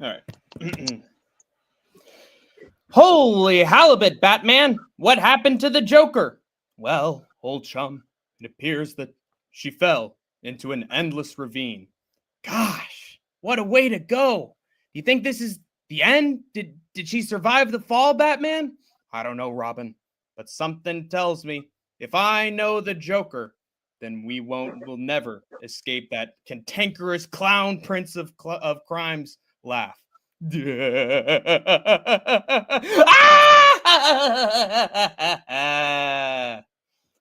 All right. Holy halibut, Batman! What happened to the Joker? Well, old chum, it appears that she fell into an endless ravine. Gosh, what a way to go! Do you think this is the end? Did she survive the fall, Batman? I don't know, Robin, but something tells me if I know the Joker, then we'll never escape that cantankerous clown prince of crimes laugh.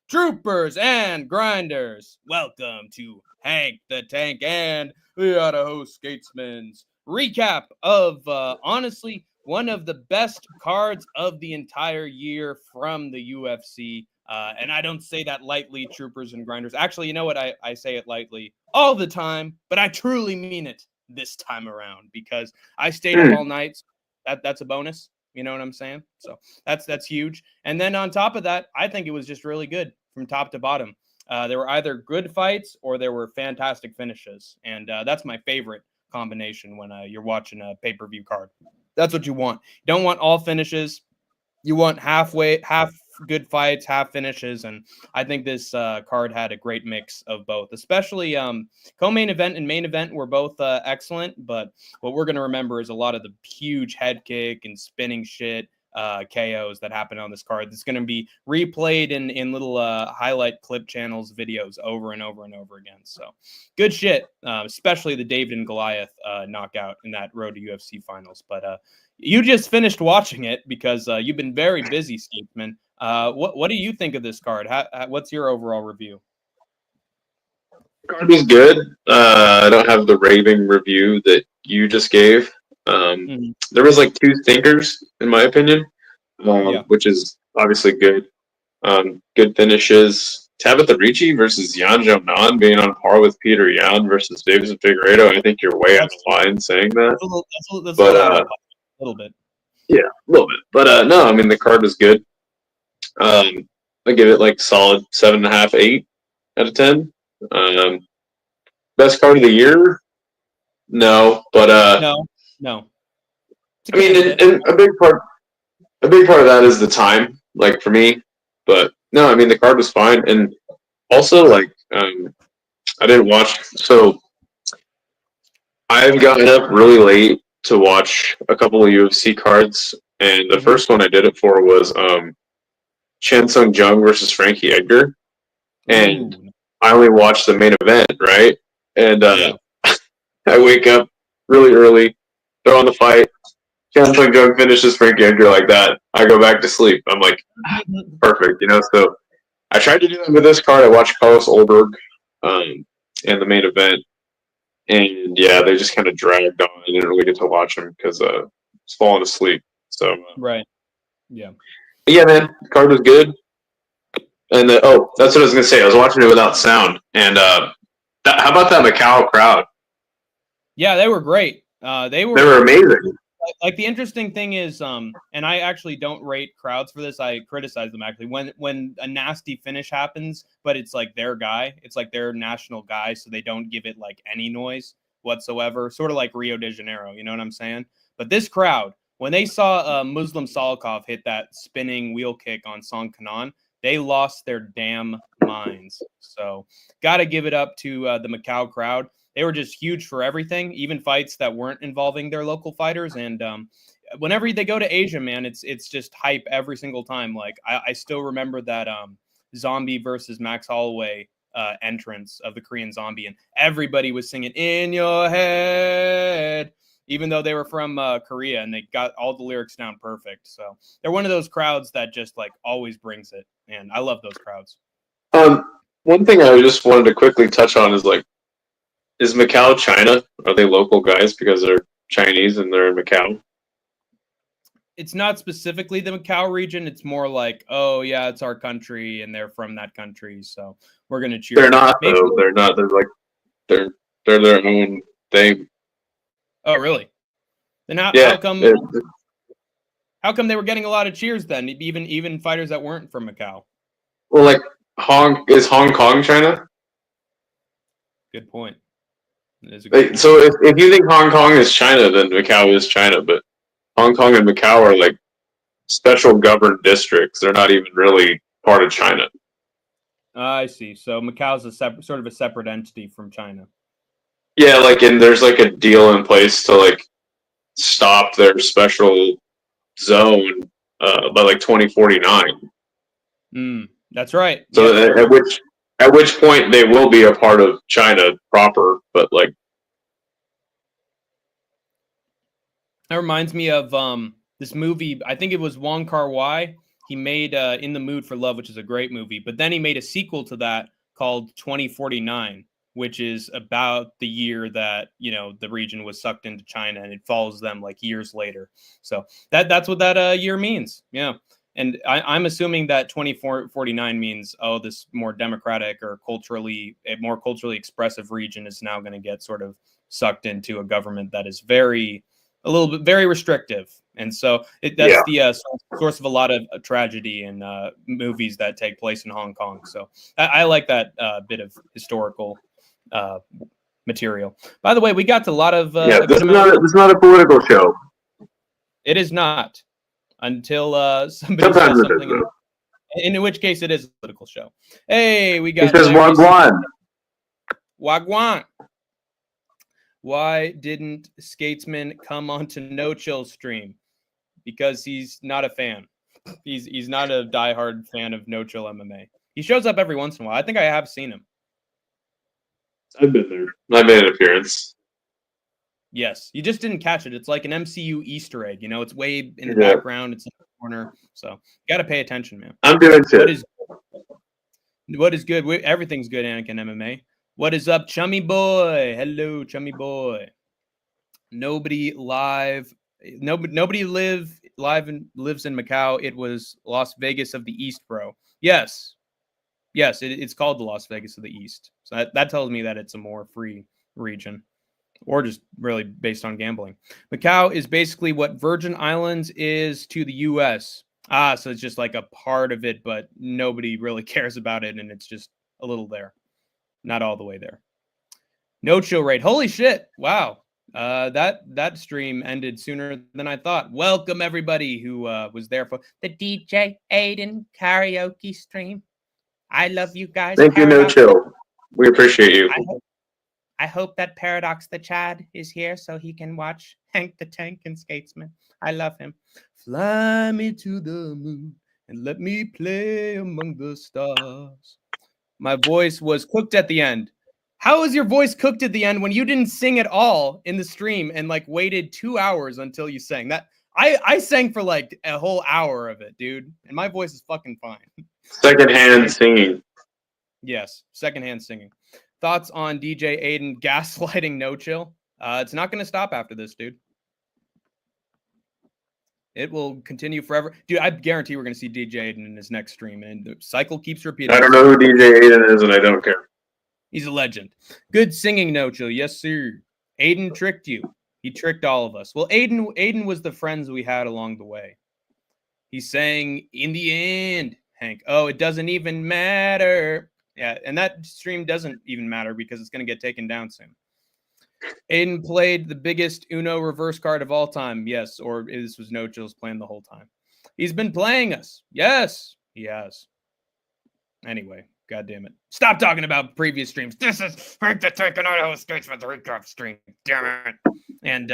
Troopers and grinders, welcome to Hank the Tank and the Idaho Skatesman's recap of, honestly, one of the best cards of the entire year from the UFC. And I don't say that lightly, troopers and grinders. Actually, you know what? I say it lightly all the time, but I truly mean it this time around because I stayed up all night. That's a bonus. You know what I'm saying? So that's huge. And then on top of that, I think it was just really good from top to bottom. There were either good fights or there were fantastic finishes. And that's my favorite combination when you're watching a pay-per-view card. That's what you want. You don't want all finishes. You want half good fights, half finishes, and I think this card had a great mix of both, especially co-main event and main event were both excellent, but what we're going to remember is a lot of the huge head kick and spinning shit KOs that happened on this card. That's going to be replayed in little highlight clip channels videos over and over and over again. So good shit, especially the David and Goliath knockout in that Road to UFC finals. But you just finished watching it because you've been very busy, Skatesman. What do you think of this card? What's your overall review? Card was good. I don't have the raving review that you just gave. There was like two thinkers, in my opinion, which is obviously good. Good finishes. Tabitha Ricci versus Yan Xiaonan being on par with Peter Yan versus Davis and Figueiredo. I think you're way out of line saying that. That's a little bit. Yeah, a little bit. But no, I mean, the card was good. I give it like solid 7.5, 8 out of 10. Best card of the year? No, but no. I mean, and a big part of that is the time, like for me. But no, I mean the card was fine, and also like I didn't watch. So I've gotten up really late to watch a couple of UFC cards, and the first one I did it for was Chen Sung Jung versus Frankie Edgar, and I only watched the main event, right? And I wake up really early, throw on the fight. Chen Sung Jung finishes Frankie Edgar like that. I go back to sleep. I'm like, perfect, you know. So I tried to do that with this card. I watched Carlos Ulberg in the main event, and yeah, they just kind of dragged on. I didn't really get to watch them because I was falling asleep. So right, yeah. But yeah, man, the card was good. And that's what I was gonna say. I was watching it without sound, and how about that Macau crowd? Yeah, they were great. They were amazing. Like the interesting thing is, and I actually don't rate crowds for this. I criticize them actually when a nasty finish happens, but it's like their guy, it's like their national guy, so they don't give it like any noise whatsoever. Sort of like Rio de Janeiro, you know what I'm saying? But this crowd, when they saw Muslim Salikov hit that spinning wheel kick on Song Kanan, they lost their damn minds. So got to give it up to the Macau crowd. They were just huge for everything, even fights that weren't involving their local fighters. And whenever they go to Asia, man, it's just hype every single time. Like I still remember that Zombie versus Max Holloway entrance of the Korean Zombie, and everybody was singing "In Your Head," even though they were from Korea, and they got all the lyrics down perfect. So they're one of those crowds that just like always brings it, and I love those crowds. One thing I just wanted to quickly touch on is like, is Macau China? Are they local guys because they're Chinese and they're in Macau? It's not specifically the Macau region. It's more like, oh yeah, it's our country and they're from that country, so we're gonna cheer. They're not though. They're not. They're like they're their own thing. Oh really? Then how come? How come they were getting a lot of cheers then? Even fighters that weren't from Macau. Well, like Hong Kong China? Good point. So if you think Hong Kong is China, then Macau is China. But Hong Kong and Macau are like special governed districts. They're not even really part of China. I see. So Macau's a sort of a separate entity from China. Yeah, like, and there's like a deal in place to like stop their special zone by like 2049. That's right. So at which point they will be a part of China proper, but like that reminds me of this movie. I think it was Wong Kar-wai. He made In the Mood for Love, which is a great movie, but then he made a sequel to that called 2049, which is about the year that, you know, the region was sucked into China, and it follows them like years later. So that's what that year means. Yeah. And I'm assuming that 2049 means, this more democratic or more culturally expressive region is now going to get sort of sucked into a government that is very restrictive. And so that's the source of a lot of tragedy in movies that take place in Hong Kong. So I like that bit of historical material. By the way, we got to a lot of this is not a political show. It is not, until somebody says something, in which case it is a political show. Hey, we got. He says Wagwan. Wagwan. Why didn't Skatesman come onto No Chill stream? Because he's not a fan. He's not a diehard fan of No Chill MMA. He shows up every once in a while. I think I have seen him. I've been there. I made an appearance. Yes, you just didn't catch it. It's like an MCU Easter egg. You know, it's way in the background. It's in the corner. So you got to pay attention, man. I'm doing shit. What is good? Everything's good, Anakin MMA. What is up, chummy boy? Hello, chummy boy. Nobody lives in Macau. It was Las Vegas of the East, bro. Yes, it's called the Las Vegas of the East. So that tells me that it's a more free region, or just really based on gambling. Macau is basically what Virgin Islands is to the U.S. So it's just like a part of it, but nobody really cares about it, and it's just a little there. Not all the way there. No chill rate. Holy shit. Wow. That stream ended sooner than I thought. Welcome everybody who was there for the DJ Aiden karaoke stream. I love you guys. Thank you, No Chill. We appreciate you. I hope that Paradox the Chad is here so he can watch Hank the Tank and Skatesman. I love him. Fly me to the moon and let me play among the stars. My voice was cooked at the end. How is your voice cooked at the end when you didn't sing at all in the stream and like waited 2 hours until you sang? That I sang for like a whole hour of it, dude. And my voice is fucking fine. Secondhand singing. Yes, secondhand singing. Thoughts on DJ Aiden gaslighting No Chill? It's not going to stop after this, dude. It will continue forever. Dude, I guarantee we're going to see DJ Aiden in his next stream, and the cycle keeps repeating. I don't know who DJ Aiden is, and I don't care. He's a legend. Good singing, No Chill. Yes, sir. Aiden tricked you. He tricked all of us. Well, Aiden was the friends we had along the way. He sang, in the end, Hank. Oh, it doesn't even matter. Yeah, and that stream doesn't even matter because it's going to get taken down soon. Aiden played the biggest Uno reverse card of all time. Yes, or this was No Chill's plan the whole time. He's been playing us. Yes, he has. Anyway, God damn it. Stop talking about previous streams. This is Hank the Tank and Idaho Skatesman recap stream. Damn it. And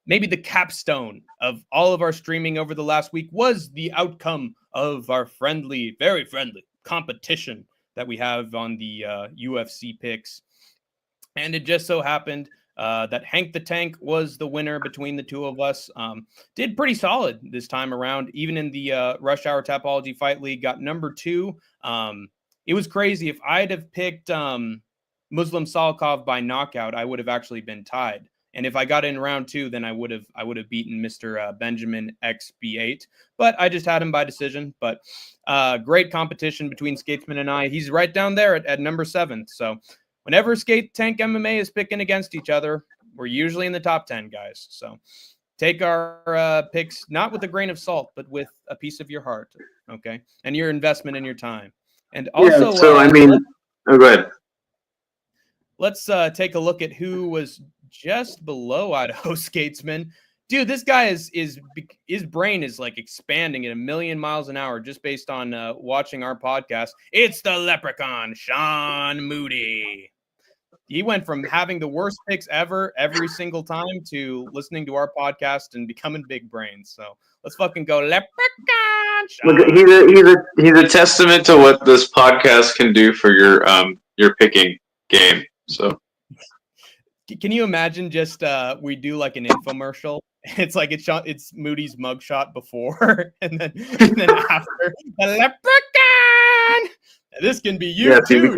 maybe the capstone of all of our streaming over the last week was the outcome of our friendly, very friendly competition that we have on the UFC picks. And it just so happened that Hank the Tank was the winner between the two of us. Did pretty solid this time around, even in the Rush Hour Tapology Fight League, got number 2. It was crazy. If I'd have picked Muslim Salkov by knockout, I would have actually been tied. And if I got in round 2, then I would have beaten Mr. Benjamin XB8. But I just had him by decision. But great competition between Skatesman and I. He's right down there at number 7. So whenever Skate Tank MMA is picking against each other, we're usually in the top 10, guys. So take our picks not with a grain of salt, but with a piece of your heart, okay, and your investment in your time. And also, go ahead. let's take a look at who was just below Idaho Skatesman. Dude, this guy is his brain is like expanding at 1,000,000 miles an hour just based on watching our podcast. It's the Leprechaun, Sean Moody. He went from having the worst picks ever every single time to listening to our podcast and becoming big brains. So let's fucking go, Leprechaun. Sean. Look, he's a testament to what this podcast can do for your picking game. So. Can you imagine just we do like an infomercial? It's like it's Moody's mugshot before and then after the Leprechaun. This can be you too.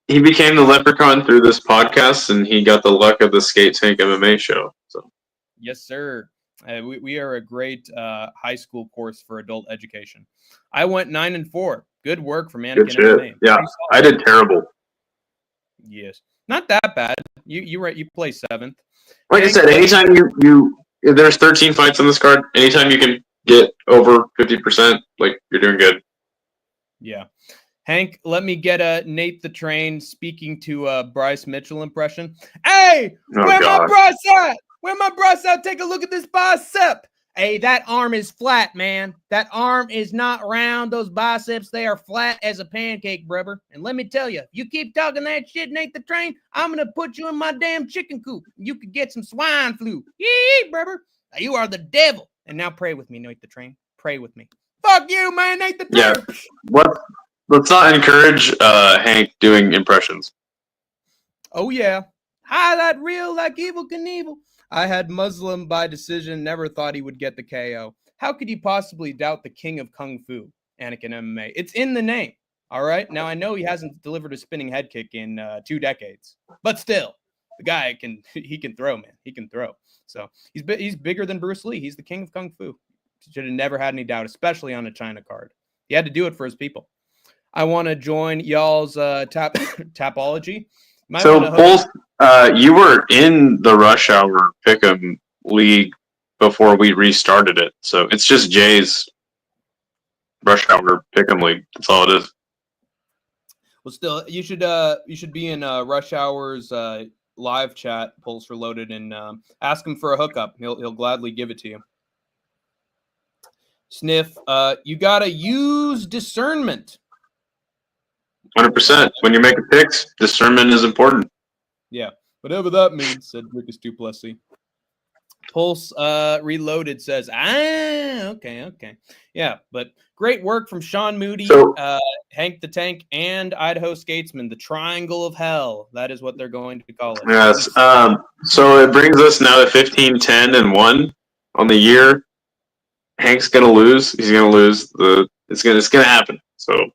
He became the Leprechaun through this podcast, and he got the luck of the Skate Tank MMA show. So yes, sir. We are a great high school course for adult education. I went 9-4. Good work from Anakin MMA. Yeah, I did terrible. Yes, not that bad. You play 7th. Like I said, anytime you there's 13 fights on this card. Anytime you can get over 50%, like you're doing good. Yeah. Hank, let me get a Nate the Train speaking to Bryce Mitchell impression. Hey, where my Bryce at? Where my Bryce at? Take a look at this bicep. Hey, that arm is flat, man. That arm is not round. Those biceps, they are flat as a pancake, brother. And let me tell you, if you keep talking that shit, Nate the Train, I'm going to put you in my damn chicken coop. You could get some swine flu. Yee, brother. You are the devil. And now pray with me, Nate the Train. Pray with me. Fuck you, man, Nate the Train. Yeah. Let's not encourage Hank doing impressions. Oh, yeah. Highlight real like Evel Knievel. I had Muslim by decision, never thought he would get the KO. How could you possibly doubt the king of Kung Fu, Anakin MMA? It's in the name, all right? Now, I know he hasn't delivered a spinning head kick in 2 decades, but still, the guy can throw, man. He can throw. So he's bigger than Bruce Lee. He's the king of Kung Fu. Should have never had any doubt, especially on a China card. He had to do it for his people. I want to join y'all's tapology. So, Pulse, you were in the Rush Hour Pick'em League before we restarted it. So, it's just Jay's Rush Hour Pick'em League. That's all it is. Well, still, you should be in Rush Hour's live chat, Pulse Reloaded, and ask him for a hookup. He'll gladly give it to you. Sniff, you got to use discernment. 100%. When you're making picks, discernment is important. Yeah, whatever that means, said Rickus Duplessis. Pulse Reloaded says, okay. Yeah, but great work from Sean Moody, Hank the Tank, and Idaho Skatesman, the Triangle of Hell. That is what they're going to call it. Yes. So it brings us now to 15, 10, and 1 on the year. Hank's going to lose. He's going to lose. It's going to happen. So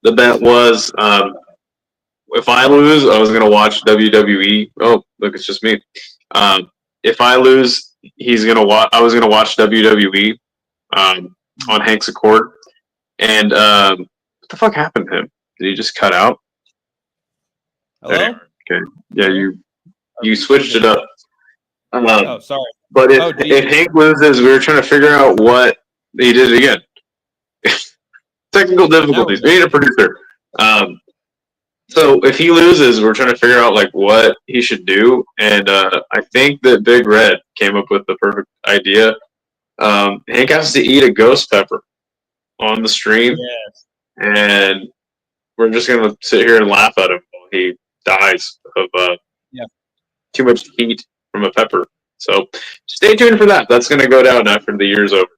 the bet was if I lose, I was going to watch WWE. Oh, look, it's just me. If I lose, he's going to watch. I was going to watch WWE on Hank's Accord. And what the fuck happened to him? Did he just cut out? Hello? Okay. Yeah, you switched it up. Oh, sorry. But if Hank loses, we were trying to figure out what he did it again. Technical difficulties. We need a producer. So if he loses, we're trying to figure out like what he should do, and I think that Big Red came up with the perfect idea. Hank has to eat a ghost pepper on the stream, and we're just gonna sit here and laugh at him while he dies of too much heat from a pepper. So stay tuned for that. That's gonna go down after the year's over.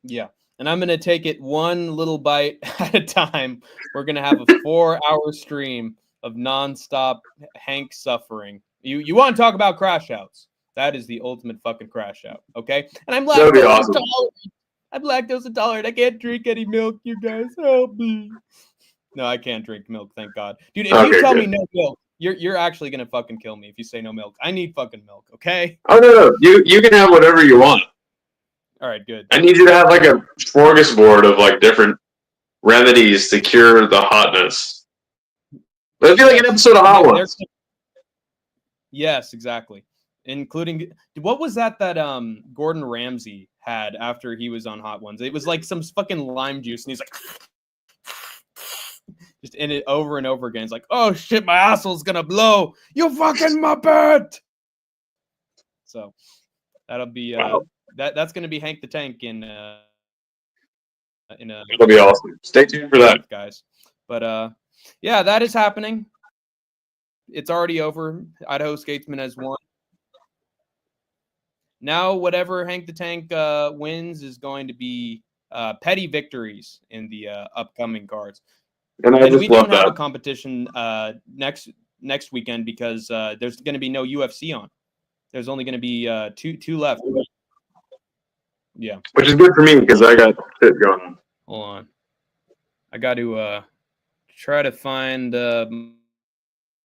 Yeah. And I'm going to take it one little bite at a time. We're going to have a 4-hour stream of nonstop Hank suffering. You want to talk about crash outs? That is the ultimate fucking crash out, okay? And I'm lactose intolerant. I'm lactose intolerant. I can't drink any milk, you guys. Help me. No, I can't drink milk, thank God. Dude, if you tell me no milk, you're actually going to fucking kill me if you say no milk. I need fucking milk, okay? Oh, no. You can have whatever you want. All right, good. I need you to have like a smorgasbord of like different remedies to cure the hotness. It'd be like an episode of Hot Ones. Yes, exactly. Including what was that Gordon Ramsay had after he was on Hot Ones? It was like some fucking lime juice, and he's like just in it over and over again. It's like, oh shit, my asshole's gonna blow. You fucking muppet. So that'll be that's gonna be Hank the Tank in a. It'll be awesome. Stay tuned for that, guys. But yeah, that is happening. It's already over. Idaho Skatesman has won. Now, whatever Hank the Tank wins is going to be petty victories in the upcoming cards. and we don't have a competition next weekend because there's going to be no UFC on. There's only going to be two left. Yeah, which is good for me because I got shit going on. Hold on, I got to try to find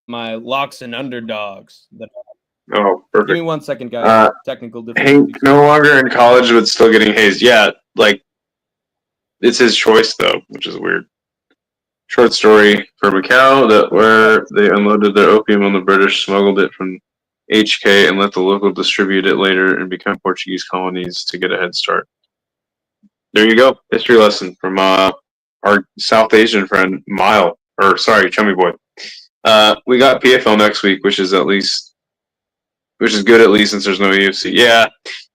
my locks and underdogs. Oh, perfect. Give me 1 second, guys. Technical difficulties. Hank no longer in college, but still getting hazed. Yeah, like it's his choice though, which is weird. Short story for Macau that where they unloaded their opium on the British, smuggled it from HK, and let the local distribute it later and become Portuguese colonies to get a head start. There you go. History lesson from our South Asian friend, Chummy Boy. We got PFL next week, which is good at least since there's no UFC. Yeah,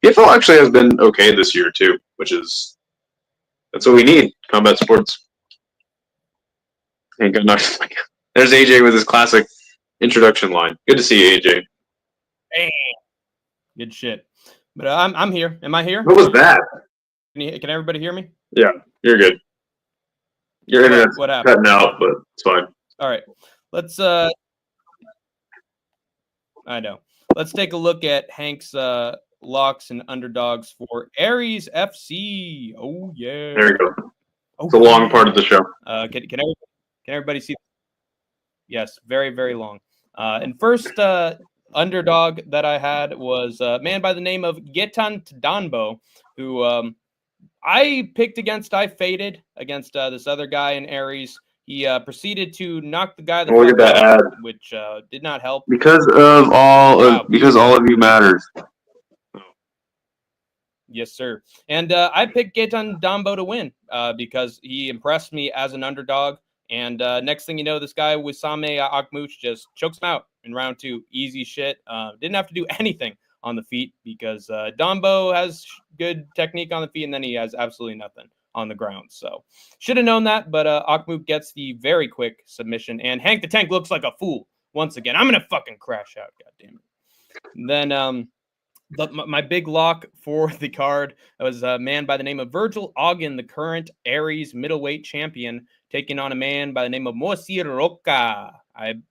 PFL actually has been okay this year too, that's what we need. Combat sports. Ain't got nothing. There's AJ with his classic introduction line. Good to see you, AJ. Hey. Good shit. But I'm here. Am I here? What was that? Can everybody hear me? Yeah, you're good. Your internet's cutting out, but it's fine. All right. Let's I know. Let's take a look at Hank's locks and underdogs for Aries FC. Oh yeah. There you go. It's a long part of the show. Can everybody see? Yes, very, very long. And first underdog that I had was a man by the name of Getan Danbo, who I picked against. I faded against this other guy in Aries. He proceeded to knock the guy the fuck out, which did not help. Because all of you matters. Yes, sir. And I picked Getan Dambo to win because he impressed me as an underdog. And next thing you know, this guy Wissame Akmouche just chokes him out in round 2. Easy shit. Didn't have to do anything on the feet because Dambo has good technique on the feet, and then he has absolutely nothing on the ground. So should have known that, but Akmouche gets the very quick submission, and Hank the Tank looks like a fool once again. I'm gonna fucking crash out, goddammit. Then my big lock for the card was a man by the name of Virgil Ogden, the current Aries middleweight champion, taking on a man by the name of Moacir Roca. I'm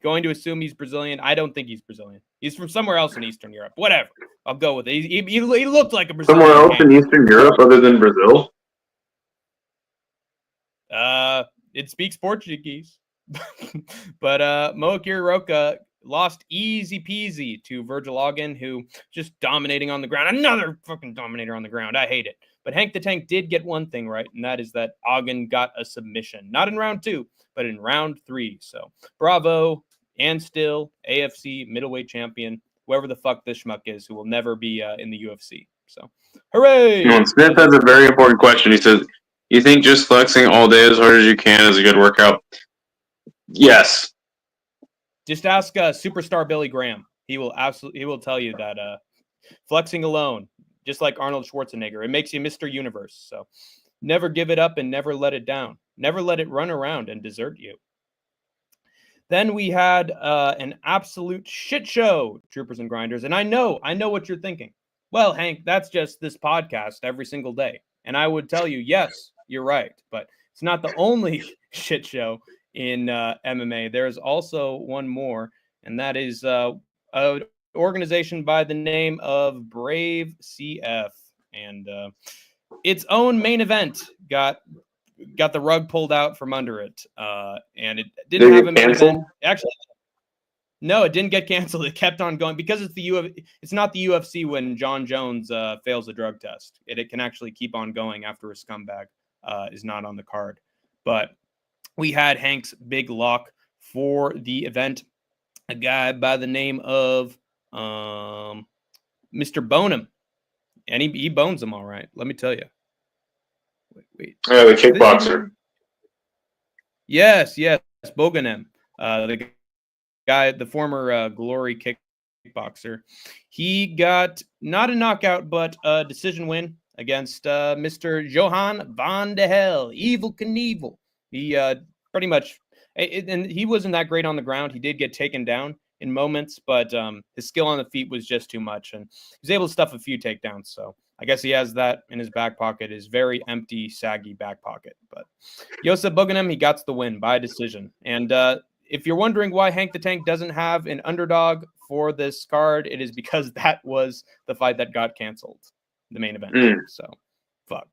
going to assume he's Brazilian. I don't think he's Brazilian. He's from somewhere else in Eastern Europe. Whatever. I'll go with it. He looked like a Brazilian. Somewhere else in Eastern Europe other than Brazil? It speaks Portuguese. But Moacir Roca lost easy peasy to Virgil Ogden, who just dominating on the ground. Another fucking dominator on the ground. I hate it. But Hank the Tank did get one thing right, and that is that Ogden got a submission. Not in round 2, but in round 3. So bravo, and still AFC middleweight champion, whoever the fuck this schmuck is, who will never be in the UFC. So hooray! Smith has a very important question. He says, you think just flexing all day as hard as you can is a good workout? Yes. Just ask superstar Billy Graham. He will tell you that flexing alone, just like Arnold Schwarzenegger, it makes you Mr. Universe. So never give it up and never let it down. Never let it run around and desert you. Then we had an absolute shit show, Troopers and Grinders. And I know what you're thinking. Well, Hank, that's just this podcast every single day. And I would tell you, yes, you're right. But it's not the only shit show in MMA. There's also one more, and that is an organization by the name of Brave CF. And its own main event got the rug pulled out from under it. And it didn't have a main event. Actually, no, it didn't get canceled. It kept on going because it's not the UFC when John Jones fails a drug test. It can actually keep on going after a scumbag is not on the card. But we had Hank's big lock for the event, a guy by the name of Mr. Bonham. And he bones him all right, let me tell you. Wait. Yeah, the kickboxer. Yes, Boganem, the former Glory kickboxer. He got not a knockout, but a decision win against Mr. Johan van de Hel, Evil Knievel. He pretty much, and he wasn't that great on the ground. He did get taken down in moments, but his skill on the feet was just too much, and he was able to stuff a few takedowns. So I guess he has that in his back pocket, his very empty, saggy back pocket. But Joseph Boganem, he got the win by decision. And if you're wondering why Hank the Tank doesn't have an underdog for this card, it is because that was the fight that got canceled, the main event. So, fuck.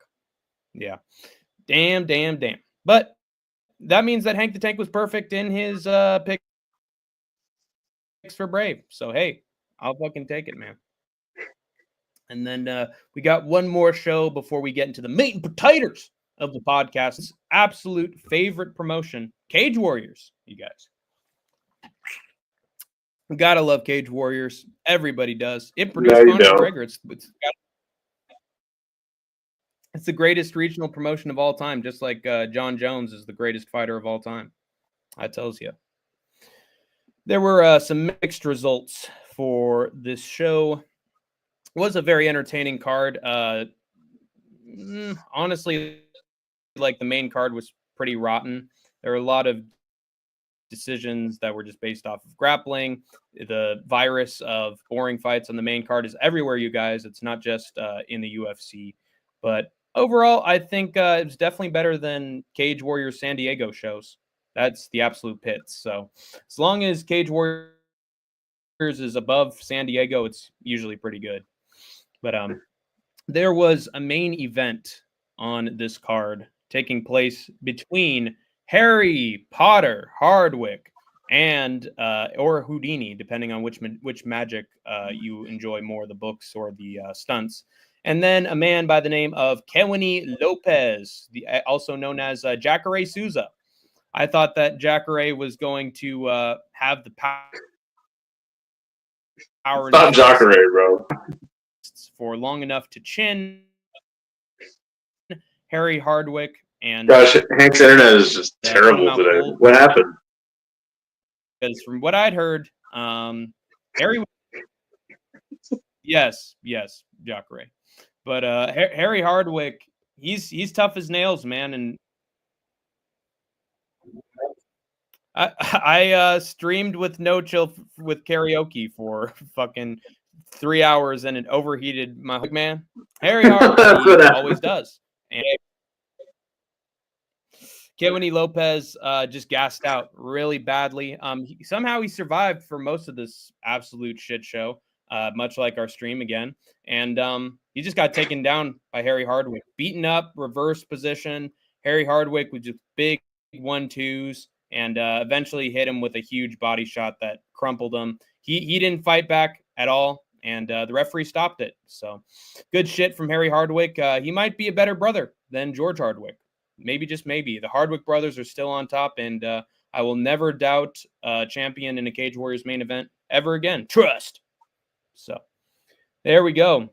Yeah. Damn. But that means that Hank the Tank was perfect in his picks for Brave. So, hey, I'll fucking take it, man. And then we got one more show before we get into the meat and potatoes of the podcast's absolute favorite promotion, Cage Warriors, you guys. We gotta love Cage Warriors. Everybody does. It produced Conor McGregor. It's the greatest regional promotion of all time, just like John Jones is the greatest fighter of all time. That tells you. There were some mixed results for this show. It was a very entertaining card. Honestly, like the main card was pretty rotten. There were a lot of decisions that were just based off of grappling. The virus of boring fights on the main card is everywhere, you guys. It's not just in the UFC. But overall, I think it's definitely better than Cage Warriors San Diego shows. That's the absolute pits. So as long as Cage Warriors is above San Diego, it's usually pretty good. But there was a main event on this card taking place between Harry Potter Hardwick and or Houdini, depending on which magic you enjoy more, the books or the stunts. And then a man by the name of Kewini Lopez, also known as Jacare Souza. I thought that Jacare was going to have the power. Not Jacare, bro. For long enough to chin Harry Hardwick. And gosh, Hank's internet is just terrible today. Cold. What happened? Because from what I'd heard, Harry. Yes, Jacare. But Harry Hardwick, he's tough as nails, man. And I streamed with no chill with karaoke for fucking 3 hours, and it overheated my man. Harry Hardwick always does. And Kewini Lopez just gassed out really badly. Somehow he survived for most of this absolute shit show, much like our stream again. And he just got taken down by Harry Hardwick. Beaten up, reverse position. Harry Hardwick with just big 1-2s and eventually hit him with a huge body shot that crumpled him. He didn't fight back at all, and the referee stopped it. So good shit from Harry Hardwick. He might be a better brother than George Hardwick. Maybe, just maybe. The Hardwick brothers are still on top, and I will never doubt a champion in a Cage Warriors main event ever again. Trust. So there we go.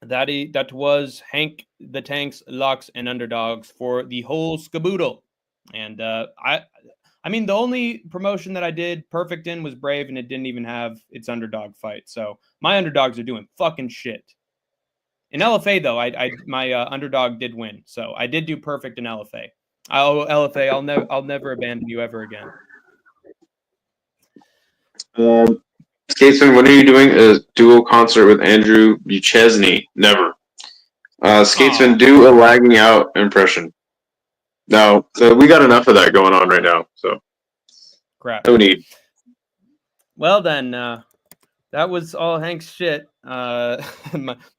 That was Hank the Tank's locks and underdogs for the whole skaboodle. And I mean, the only promotion that I did perfect in was Brave, and it didn't even have its underdog fight. So my underdogs are doing fucking shit. In LFA, though, my underdog did win, so I did do perfect in LFA. LFA, I'll never abandon you ever again. Skatesman, when are you doing a duo concert with Andrew Buchesney? Never. Skatesman, do a lagging out impression. No, so we got enough of that going on right now. So crap. No need. Well then, that was all Hank's shit. My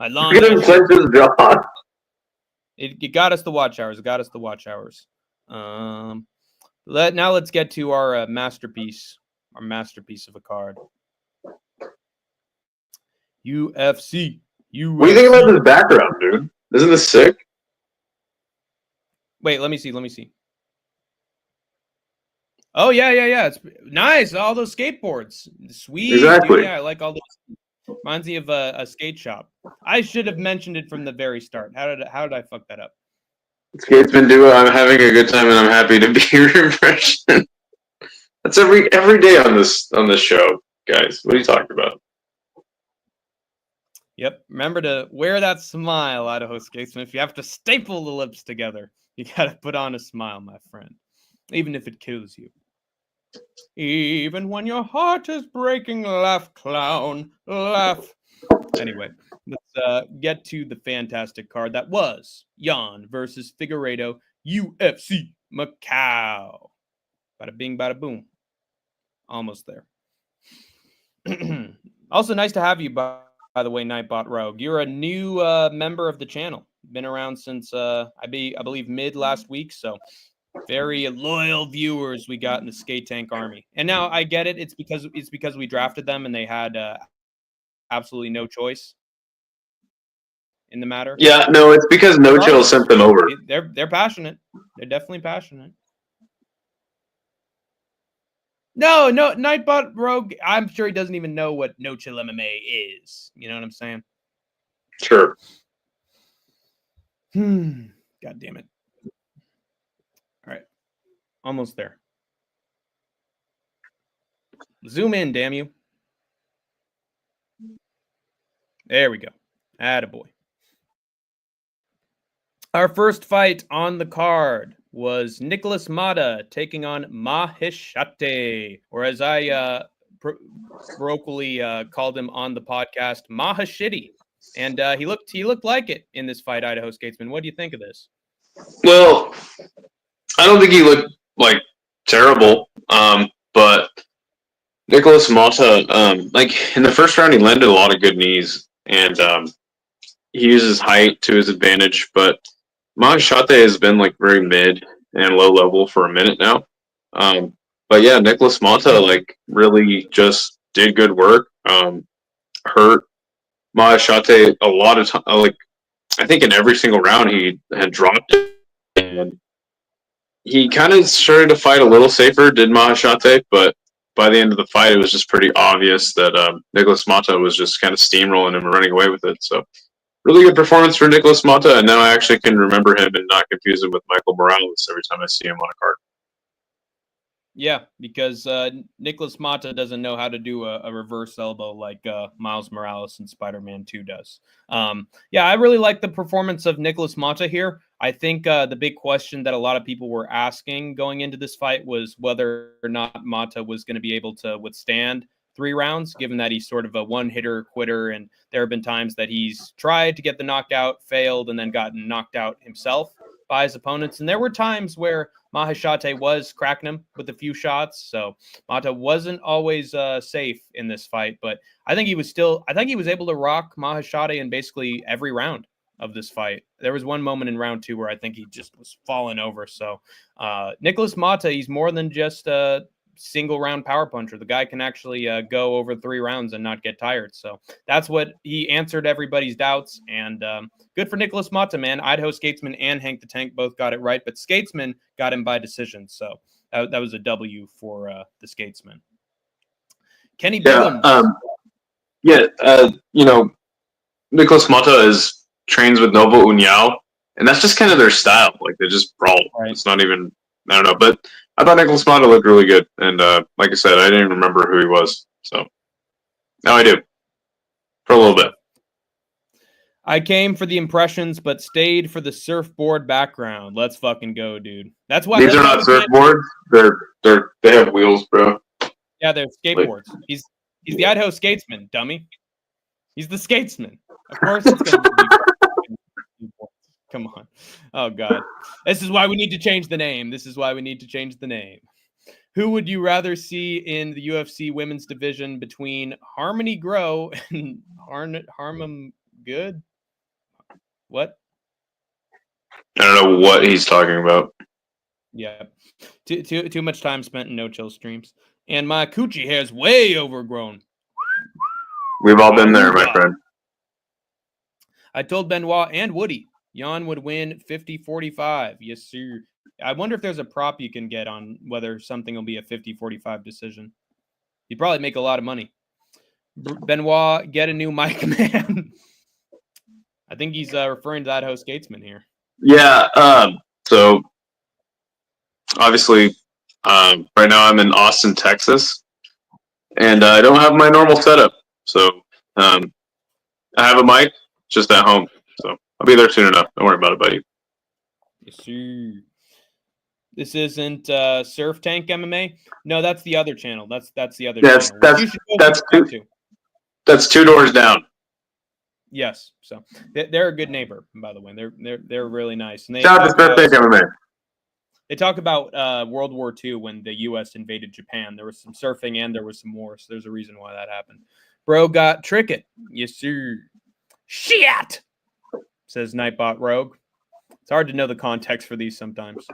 long. It got us the watch hours. Now let's get to our masterpiece. Our masterpiece of a card. UFC. What do you think about this background, dude? Isn't this sick? Wait, let me see. Oh yeah. It's nice. All those skateboards, sweet. Exactly. Dude, yeah, I like all those. Reminds me of a skate shop. I should have mentioned it from the very start. How did I fuck that up? Skatesman duo. I'm having a good time, and I'm happy to be your impression. That's every day on this show, guys. What are you talking about? Yep. Remember to wear that smile, Idaho Skatesman. If you have to staple the lips together, you gotta put on a smile, my friend. Even if it kills you. Even when your heart is breaking, laugh, clown, laugh. Anyway, let's get to the fantastic card that was Jan versus Figueiredo, UFC Macau. Bada bing, bada boom. Almost there. Also, nice to have you, by the way, Nightbot Rogue. You're a new member of the channel. Been around since I believe mid last week, so very loyal viewers we got in the Skate Tank Army. And now I get it. It's because we drafted them and they had absolutely no choice in the matter. Yeah, no, it's because No Chill sent them over. They're passionate. They're definitely passionate. No, Nightbot Rogue, I'm sure he doesn't even know what No Chill MMA is. You know what I'm saying? Sure. God damn it. All right. Almost there. Zoom in, damn you. There we go. Attaboy. Our first fight on the card was Nicholas Mata taking on Maheshate, or as I broccoli called him on the podcast, Mahashitty. And he looked like it in this fight, Idaho Skatesman. What do you think of this? Well, I don't think he looked like terrible, but Nicholas Mata, like in the first round, he landed a lot of good knees, and he uses height to his advantage. But Maheshate has been like very mid and low level for a minute now. But yeah, Nicholas Mata like really just did good work. Hurt Maheshate a lot of time. Like I think in every single round he had dropped it, and he kind of started to fight a little safer, did Maheshate, but by the end of the fight, it was just pretty obvious that Nicholas Mata was just kind of steamrolling him and running away with it. So really good performance for Nicholas Mata, and now I actually can remember him and not confuse him with Michael Morales every time I see him on a card. Yeah, because Nicholas Mata doesn't know how to do a reverse elbow like Miles Morales in Spider-Man 2 does. Yeah, I really like the performance of Nicholas Mata here. I think the big question that a lot of people were asking going into this fight was whether or not Mata was going to be able to withstand 3 rounds, given that he's sort of a one-hitter quitter, and there have been times that he's tried to get the knockout, failed, and then gotten knocked out himself by his opponents. And there were times where Maheshate was cracking him with a few shots, so Mata wasn't always safe in this fight. But I think he was able to rock Maheshate in basically every round of this fight. There was one moment in round 2 where I think he just was falling over. So Nicholas Mata, he's more than just a single round power puncher. The guy can actually go over 3 rounds and not get tired. So that's what he answered everybody's doubts. And good for Nicholas Mata, man. Idaho Skatesman and Hank the Tank both got it right, but Skatesman got him by decision. So that was a W for the Skatesman. Kenny Biggums. Nicholas Mata trains with Nova União, and that's just kind of their style. Like they just brawl. Right. It's not even, I don't know, but I thought Nicholas Mata looked really good, and like I said, I didn't remember who he was, so now I do for a little bit. I came for the impressions, but stayed for the surfboard background. Let's fucking go, dude. That's why these are not surfboards. They have wheels, bro. Yeah, they're skateboards. He's the Idaho Skatesman, dummy. He's the Skatesman. Of course, it's gonna be. Come on. Oh God. This is why we need to change the name. Who would you rather see in the UFC women's division between Harmony Grow and Harmon Good? What? I don't know what he's talking about. Yeah. Too much time spent in No Chill streams. And my coochie hair's way overgrown. We've all been there, my friend. I told Benoit and Woody Jan would win 50-45. Yes, sir. I wonder if there's a prop you can get on whether something will be a 50-45 decision. You'd probably make a lot of money. Benoit, get a new mic, man. I think he's referring to Idaho Skatesman here. Yeah. So obviously, right now I'm in Austin, Texas, and I don't have my normal setup. So um, I have a mic just at home. So I'll be there soon enough. Don't worry about it, buddy. Yes, sir. This isn't Surf Tank MMA. No, that's the other channel. That's the other That's channel. Which that's you should go that's subscribe two to. that's 2 doors down. Yes, so they're a good neighbor, by the way. They're really nice, and they Shout out to talk Spec about Tank MMA. they talk about World War II when the U.S. invaded Japan. There was some surfing and there was some war, so there's a reason why that happened. Bro got tricket. Yes, sir. Shit, says Nightbot Rogue. It's hard to know the context for these sometimes.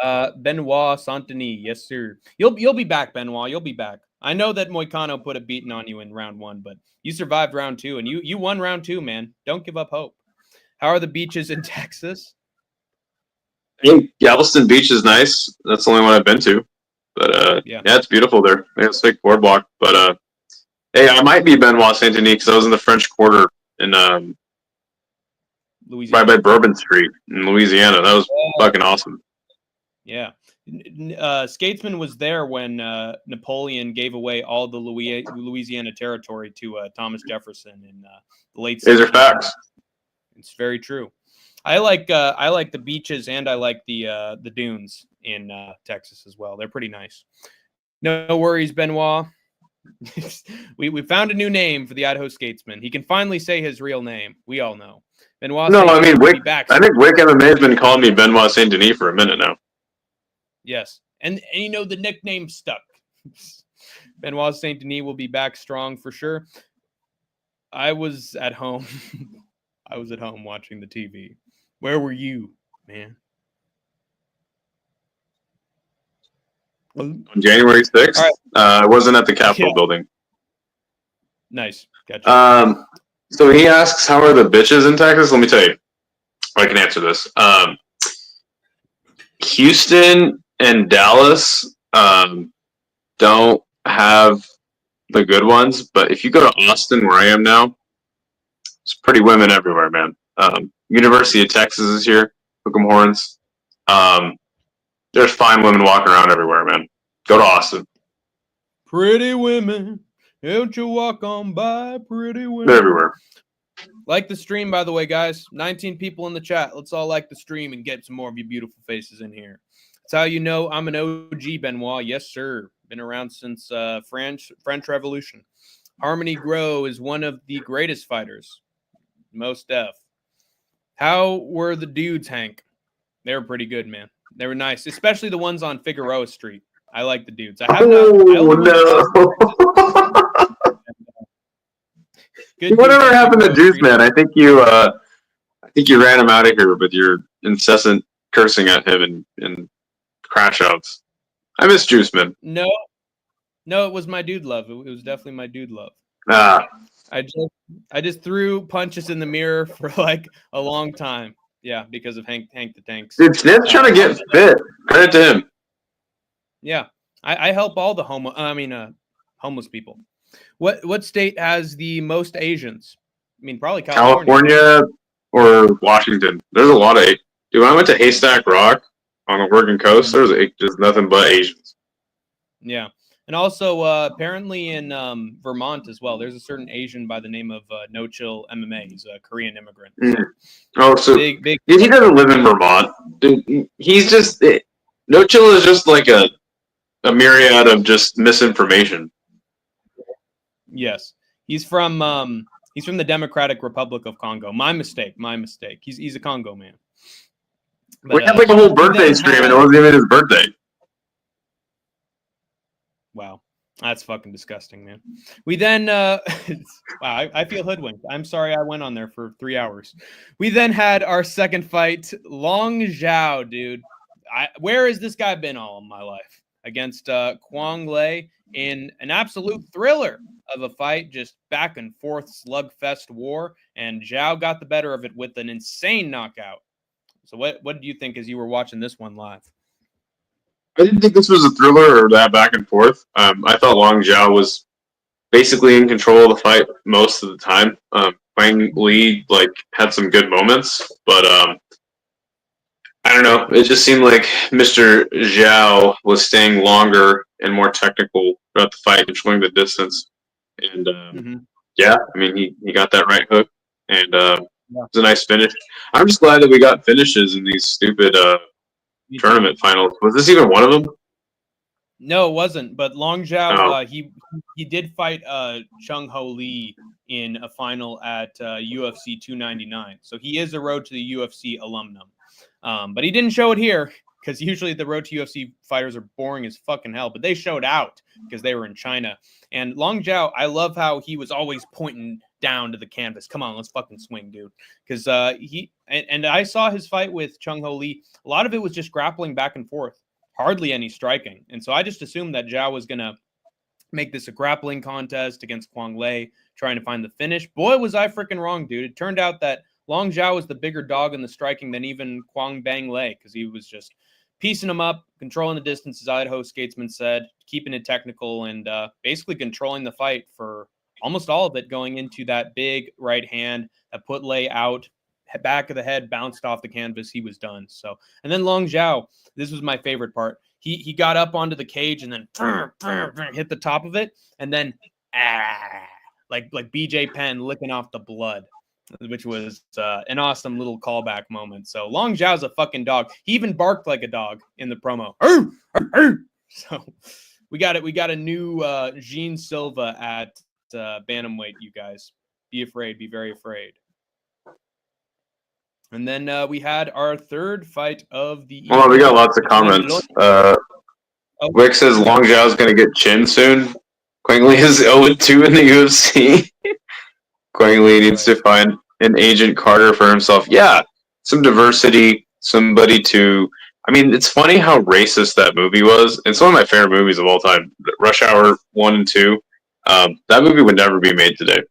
Benoit Saint-Denis. Yes, sir. You'll be back, Benoit. You'll be back. I know that Moicano put a beating on you in round 1, but you survived round 2, and you won round 2, man. Don't give up hope. How are the beaches in Texas? Hey, Galveston Beach is nice. That's the only one I've been to. But yeah, it's beautiful there. They have a sick boardwalk. But hey, I might be Benoit Saint Denis because I was in the French Quarter in Louisiana, right by Bourbon Street in Louisiana. That was fucking awesome. Yeah. Skatesman was there when Napoleon gave away all the Louisiana territory to Thomas Jefferson in the late 1700s. These are facts. It's very true. I like the beaches and I like the dunes in Texas as well. They're pretty nice. No worries, Benoit. we found a new name for the Idaho Skatesman. He can finally say his real name. We all know. Benoit. No, I mean Wick. I think Wick MMA has been calling me Benoit Saint Denis for a minute now. Yes, and you know the nickname stuck. Benoit Saint Denis will be back strong for sure. I was at home. I was at home watching the TV. Where were you, man? On January 6th, right. I wasn't at the Capitol building. Nice. Gotcha. So he asks, how are the bitches in Texas? Let me tell you. I can answer this. Houston and Dallas don't have the good ones, but if you go to Austin, where I am now, it's pretty women everywhere, man. University of Texas is here. Hook 'em horns. There's fine women walking around everywhere, man. Go to Austin. Pretty women, don't you walk on by, pretty women. They're everywhere. Like the stream, by the way, guys. 19 people in the chat. Let's all like the stream and get some more of your beautiful faces in here. That's how you know I'm an OG, Benoit. Yes, sir. Been around since French Revolution. Harmony Grow is one of the greatest fighters. Most def. How were the dudes, Hank? They were pretty good, man. They were nice, especially the ones on Figueroa Street. I like the dudes. I have Whatever happened to Juice Man? I think you ran him out of here with your incessant cursing at him and crash outs. I miss Juice Man. No, it was my dude love. It was definitely my dude love. I just threw punches in the mirror for like a long time. Yeah, because of Hank the Tanks. Dude, Snit's trying to get fit. Credit to him. Yeah, I help all the homeless people. What state has the most Asians? I mean, probably California or Washington. There's a lot of. Dude, when I went to Haystack Rock on the Oregon coast, there's nothing but Asians. Yeah. And also, apparently in Vermont as well, there's a certain Asian by the name of No Chill MMA. He's a Korean immigrant. Oh, so big. He doesn't live in Vermont. Dude, he's just No Chill is just like a myriad of just misinformation. Yes, he's from the Democratic Republic of Congo. My mistake. He's a Congo man. But, we had like a whole birthday stream, and it wasn't even his birthday. Wow, that's fucking disgusting, man. We then, wow, I feel hoodwinked. I'm sorry I went on there for 3 hours. We then had our second fight, Long Zhao, dude. Where has this guy been all of my life? Against Kwang Lei in an absolute thriller of a fight, just back and forth slugfest war, and Zhao got the better of it with an insane knockout. So what did you think as you were watching this one live? I didn't think this was a thriller or that back and forth. I thought Long Zhao was basically in control of the fight most of the time. Kwang Lee had some good moments, but I don't know. It just seemed like Mr. Zhao was staying longer and more technical throughout the fight, controlling the distance. And yeah, I mean, he got that right hook, and it was a nice finish. I'm just glad that we got finishes in these stupid tournament finals. Was this even one of them? No, it wasn't. But Long Zhao, Oh. he did fight Chung Ho Lee in a final at UFC 299. So he is a Road to the UFC alumnum. But he didn't show it here because usually the Road to UFC fighters are boring as fucking hell. But they showed out because they were in China. And Long Zhao, I love how he was always pointing down to the canvas. Come on, let's fucking swing, dude. Because and I saw his fight with Chung Ho Lee. A lot of it was just grappling back and forth. Hardly any striking. And so I just assumed that Zhao was going to make this a grappling contest against Kwang Lei, trying to find the finish. Boy, was I freaking wrong, dude. It turned out that Long Zhao was the bigger dog in the striking than even Kwang Bang Lei, because he was just piecing him up, controlling the distance, as Idaho Skatesman said, keeping it technical, and basically controlling the fight for almost all of it, going into that big right hand that put Lei out. Back of the head bounced off the canvas. He was done. So, and then Long Zhao, this was my favorite part. He got up onto the cage and then hit the top of it, and then like BJ Penn licking off the blood, which was an awesome little callback moment. So Long Zhao's a fucking dog. He even barked like a dog in the promo. So we got it. We got a new Gene Silva at bantamweight. You guys, be afraid. Be very afraid. And then we had our third fight of the evening. Well, we got lots of comments. Wick says Long Zhao's going to get chin soon. Kwang Lee is 0-2 in the UFC. Kwang Lee needs to find an Agent Carter for himself. Yeah, some diversity, somebody to... I mean, it's funny how racist that movie was. It's one of my favorite movies of all time. Rush Hour 1 and 2. That movie would never be made today.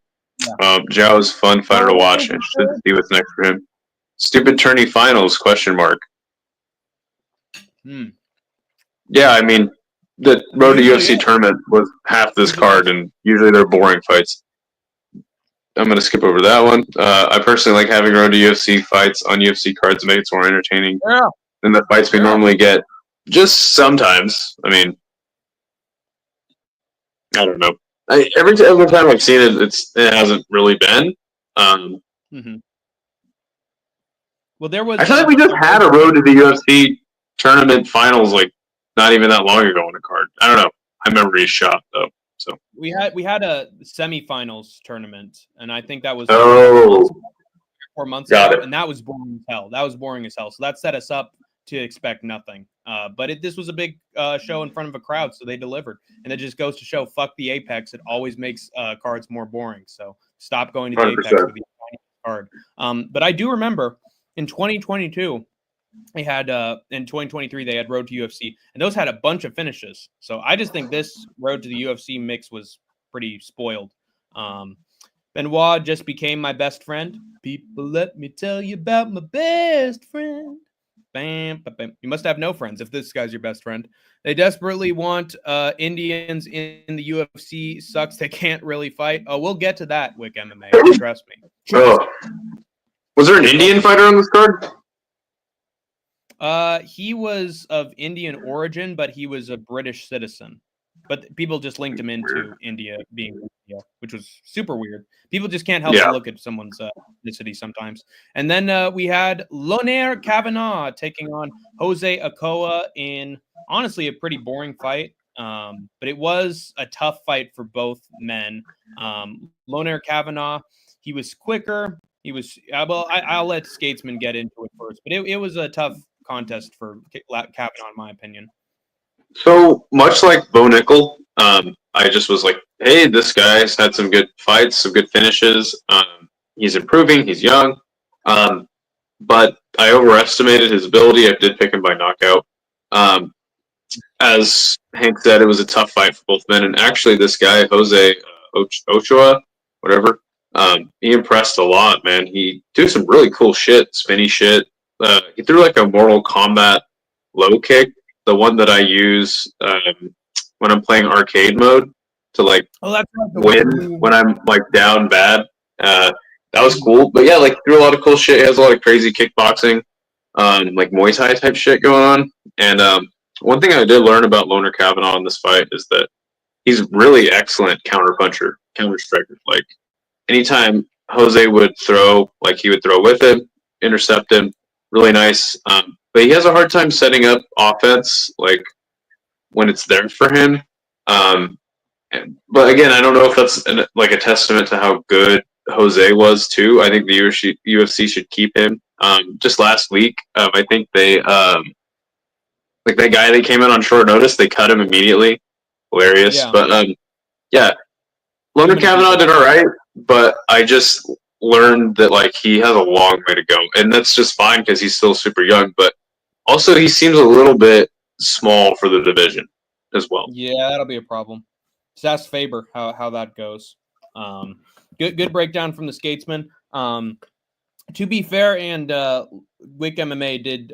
Yeah. Zhao is a fun fighter to watch, and should see what's next for him. Stupid tourney finals, question mark. Yeah, I mean, the Road to UFC tournament was half this card, and usually they're boring fights. I'm going to skip over that one. I personally like having Road to UFC fights on UFC cards to make it more entertaining than the fights we normally get. Just sometimes. I mean, I don't know. Every time I've seen it, it hasn't really been. Well, there was. I feel like we just had a Road to the UFC tournament finals like not even that long ago on a card. I don't know. My memory is shot though. So we had a semifinals tournament, and I think that was 4 months ago, and that was boring as hell. That was boring as hell. So that set us up to expect nothing. But this was a big show in front of a crowd, so they delivered. And it just goes to show, fuck the Apex. It always makes cards more boring. So stop going to the 100%. Apex with the card. But I do remember. In 2022, they had in 2023 they had Road to UFC, and those had a bunch of finishes. So I just think this Road to the UFC mix was pretty spoiled. Benoit just became my best friend. People, let me tell you about my best friend. Bam, bam, bam. You must have no friends if this guy's your best friend. They desperately want Indians in the UFC. Sucks they can't really fight. Oh, we'll get to that, Wick MMA. Trust me. Was there an Indian fighter on this card? He was of Indian origin, but he was a British citizen. But people just linked him into India being India, which was super weird. People just can't help but look at someone's ethnicity sometimes. And then we had Lonair Kavanaugh taking on Jose Ochoa in honestly a pretty boring fight. But it was a tough fight for both men. Lonair Kavanaugh, he was quicker. He was I'll let Skatesman get into it first, but it was a tough contest for Kavanaugh, in my opinion. So much like Bo Nickel, I just was like, hey, this guy's had some good fights, some good finishes. He's improving. He's young, but I overestimated his ability. I did pick him by knockout. As Hank said, it was a tough fight for both men, and actually, this guy Jose Ochoa, whatever. He impressed a lot, man. He did some really cool shit, spinny shit. He threw like a Mortal Kombat low kick, the one that I use when I'm playing arcade mode to like win when I'm like down bad. That was cool. But yeah, like threw a lot of cool shit. He has a lot of crazy kickboxing. like Muay Thai type shit going on. And one thing I did learn about Loner Kavanaugh in this fight is that he's really excellent counter puncher, counter striker. Like anytime Jose would throw, like he would throw with him, intercept him, really nice. But he has a hard time setting up offense, like when it's there for him. But again, I don't know if that's like a testament to how good Jose was too. I think the UFC should keep him. Just last week, I think they like that guy that came in on short notice, they cut him immediately. Hilarious, Yeah. but yeah, Loner Kavanaugh did all right, but I just learned that like he has a long way to go, and that's just fine because he's still super young. But also, he seems a little bit small for the division as well. Yeah, that'll be a problem. Just ask Faber how that goes. Good breakdown from the Skatesman. To be fair, and Wick MMA did.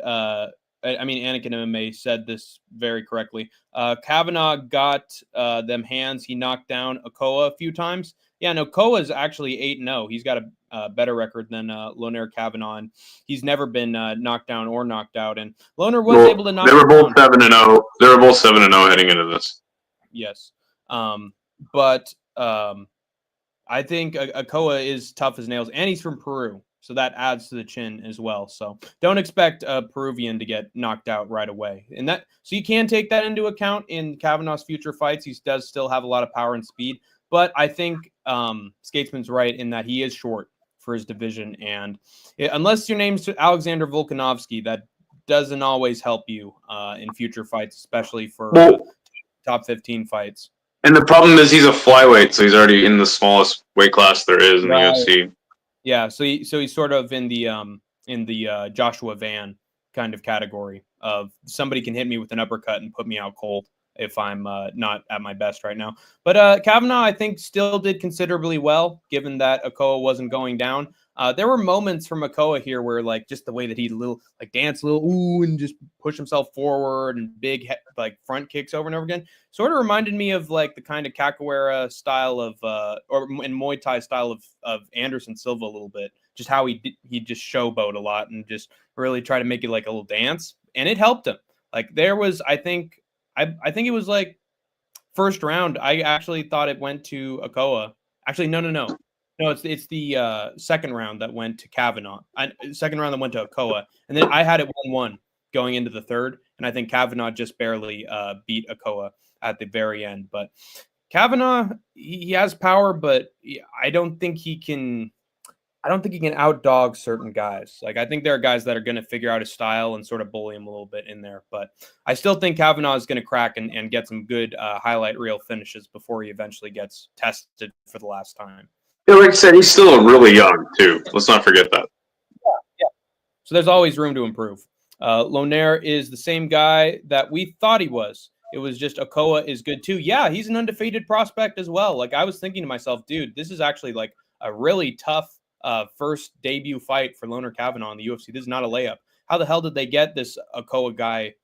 Anakin MMA said this very correctly. Kavanaugh got them hands. He knocked down Okoa a few times. Yeah, no, Okoa is actually 8-0. He's got a better record than Loner Kavanaugh. And he's never been knocked down or knocked out. And Loner was able to knock. They were both 7-0. They were both 7-0 heading into this. Yes, but I think Okoa is tough as nails, and he's from Peru. So that adds to the chin as well. So don't expect a Peruvian to get knocked out right away. So you can take that into account in Kavanaugh's future fights. He does still have a lot of power and speed. But I think Skatesman's right in that he is short for his division. And unless your name's Alexander Volkanovski, that doesn't always help you in future fights, especially for top 15 fights. And the problem is he's a flyweight, so he's already in the smallest weight class there is in the UFC. Yeah, so he's sort of in the Joshua Van kind of category of somebody can hit me with an uppercut and put me out cold if I'm not at my best right now. But Kavanaugh, I think, still did considerably well, given that Okoa wasn't going down. There were moments from Okoa here where, like, just the way that he dance a little, ooh, and just push himself forward and big like front kicks over and over again, sort of reminded me of like the kind of capoeira style of and Muay Thai style of Anderson Silva a little bit. Just how he just showboat a lot and just really try to make it like a little dance, and it helped him. Like there was, I think it was like first round. I actually thought it went to Okoa. Actually, no. No, it's the second round that went to Kavanaugh. Second round that went to Okoa. And then I had it 1-1 going into the third. And I think Kavanaugh just barely beat Okoa at the very end. But Kavanaugh, he has power, but I don't think he can outdog certain guys. Like, I think there are guys that are going to figure out his style and sort of bully him a little bit in there. But I still think Kavanaugh is going to crack and get some good highlight reel finishes before he eventually gets tested for the last time. Yeah, like I said, he's still really young, too. Let's not forget that. Yeah. So there's always room to improve. Loner is the same guy that we thought he was. It was just Okoa is good, too. Yeah, he's an undefeated prospect as well. Like, I was thinking to myself, dude, this is actually like a really tough first debut fight for Loner Kavanaugh in the UFC. This is not a layup. How the hell did they get this Okoa guy,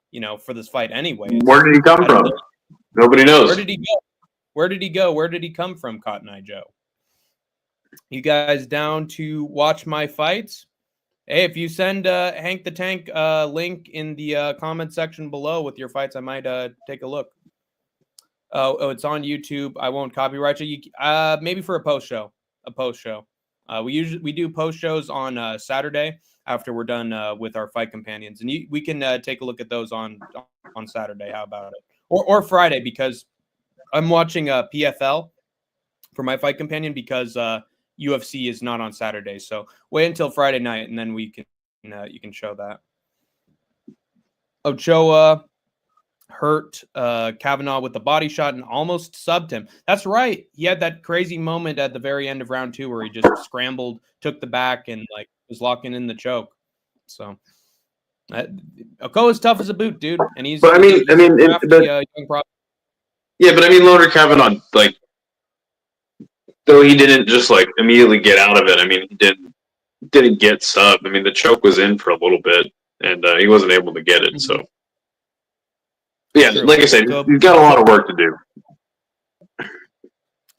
for this fight anyway? Where did he come from? Nobody knows. Where did he go? Where did he come from, Cotton Eye Joe? You guys down to watch my fights? Hey, if you send Hank the Tank link in the comment section below with your fights, I might take a look. Oh, it's on YouTube. I won't copyright you. Maybe for a post show. We do post shows on Saturday after we're done with our fight companions, and we can take a look at those on Saturday. How about it? Or Friday, because I'm watching PFL for my fight companion because UFC is not on Saturday. So wait until Friday night, and then we can you can show that. Ochoa hurt Kavanaugh with the body shot and almost subbed him. That's right. He had that crazy moment at the very end of round 2 where he just scrambled, took the back, and like was locking in the choke. So Okoa's tough as a boot, dude. And he's. But young yeah, but I mean, Loner Kavanaugh, like, though he didn't just like immediately get out of it. I mean, he didn't get subbed. I mean, the choke was in for a little bit, and he wasn't able to get it. So. Yeah, like I said, he's got a lot of work to do.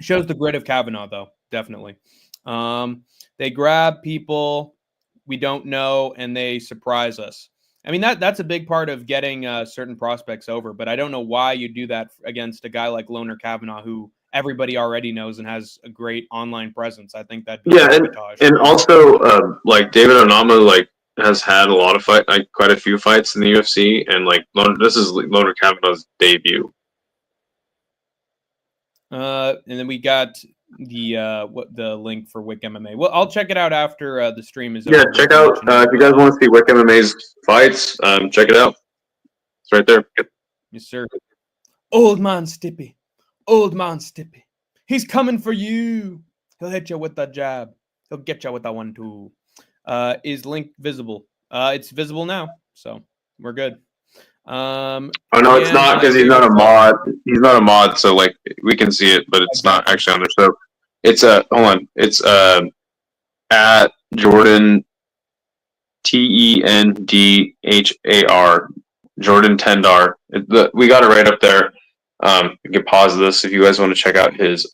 Shows the grit of Kavanaugh, though, definitely. They grab people. we don't know and they surprise us. I mean, that's a big part of getting certain prospects over, but I don't know why you do that against a guy like Loner Kavanaugh, who everybody already knows and has a great online presence. I think that'd be sabotage. And also like David Onama has had a lot of quite a few fights in the UFC, and this is Loner Kavanaugh's debut. And then we got the link for Wick MMA. Well, I'll check it out after the stream is over. Yeah, check out if you guys want to see Wick MMA's fights. Check it out. It's right there. Yes, sir. Old man Stippy. He's coming for you. He'll hit you with that jab. He'll get you with that one too. Is link visible? It's visible now, so we're good. Oh no, it's not, because he's not a mod. He's not a mod, so we can see it, but it's not actually on there. So it's hold on. It's at Jordan TENDHAR, Jordan Tendar. We got it right up there. You can pause this if you guys want to check out his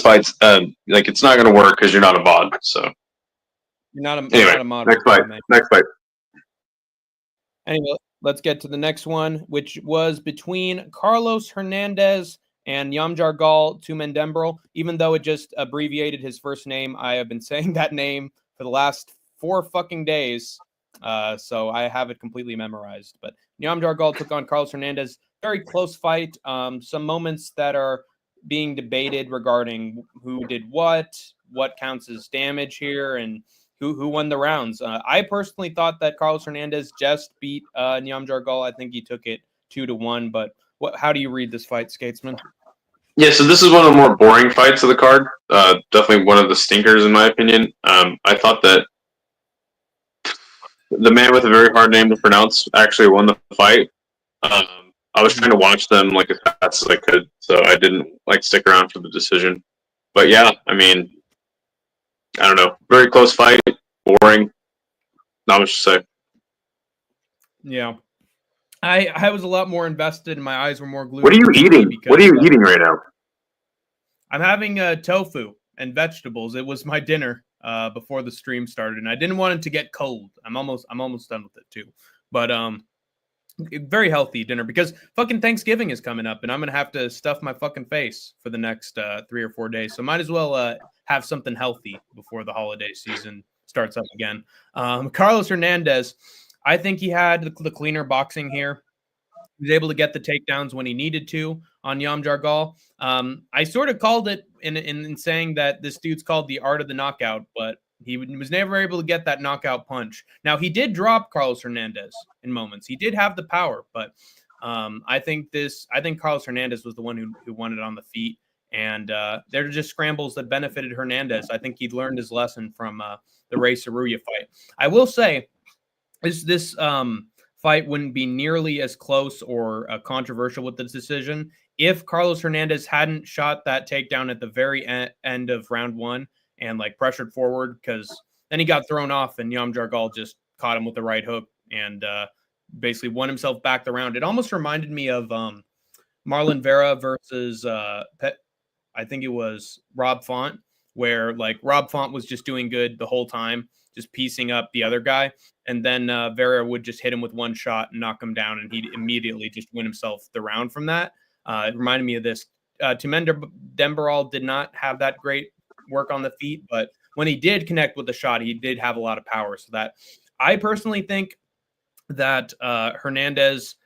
fights. It's not going to work because you're not a mod. So you're not a mod. Next fight. Anyway, let's get to the next one, which was between Carlos Hernandez and Yamjar Gal Tumendembrel. Even though it just abbreviated his first name, I have been saying that name for the last 4 fucking days. So I have it completely memorized. But Yamjar Gal took on Carlos Hernandez. Very close fight. Some moments that are being debated regarding who did what counts as damage here, and who won the rounds. I personally thought that Carlos Hernandez just beat Yamjar Gal. I think he took it 2-1. But how do you read this fight, Skatesman? Yeah, so this is one of the more boring fights of the card. Definitely one of the stinkers, in my opinion. I thought that the man with a very hard name to pronounce actually won the fight. I was trying to watch them as fast as I could, so I didn't stick around for the decision. But yeah, I mean, I don't know. Very close fight. Boring. Not much to say. Yeah. I was a lot more invested and my eyes were more glued. What are you eating? What are you eating right now? I'm having tofu and vegetables. It was my dinner before the stream started, and I didn't want it to get cold. I'm almost done with it too. But very healthy dinner, because fucking Thanksgiving is coming up and I'm going to have to stuff my fucking face for the next 3 or 4 days. So might as well have something healthy before the holiday season starts up again. Carlos Hernandez, I think he had the cleaner boxing here. He was able to get the takedowns when he needed to on Yamjar Gal. I sort of called it in saying that this dude's called the art of the knockout, but he was never able to get that knockout punch. Now, he did drop Carlos Hernandez in moments. He did have the power, but I think Carlos Hernandez was the one who won it on the feet. And they're just scrambles that benefited Hernandez. I think he learned his lesson from the Ray Saruya fight. I will say this fight wouldn't be nearly as close or controversial with the decision if Carlos Hernandez hadn't shot that takedown at the very end of round 1 and pressured forward, because then he got thrown off and Yamjar Gal just caught him with the right hook and basically won himself back the round. It almost reminded me of Marlon Vera versus I think it was Rob Font, where Rob Font was just doing good the whole time, just piecing up the other guy. And then Vera would just hit him with one shot and knock him down, and he'd immediately just win himself the round from that. It reminded me of this. Tumendembrel did not have that great work on the feet, but when he did connect with the shot, he did have a lot of power. So that I personally think that Hernandez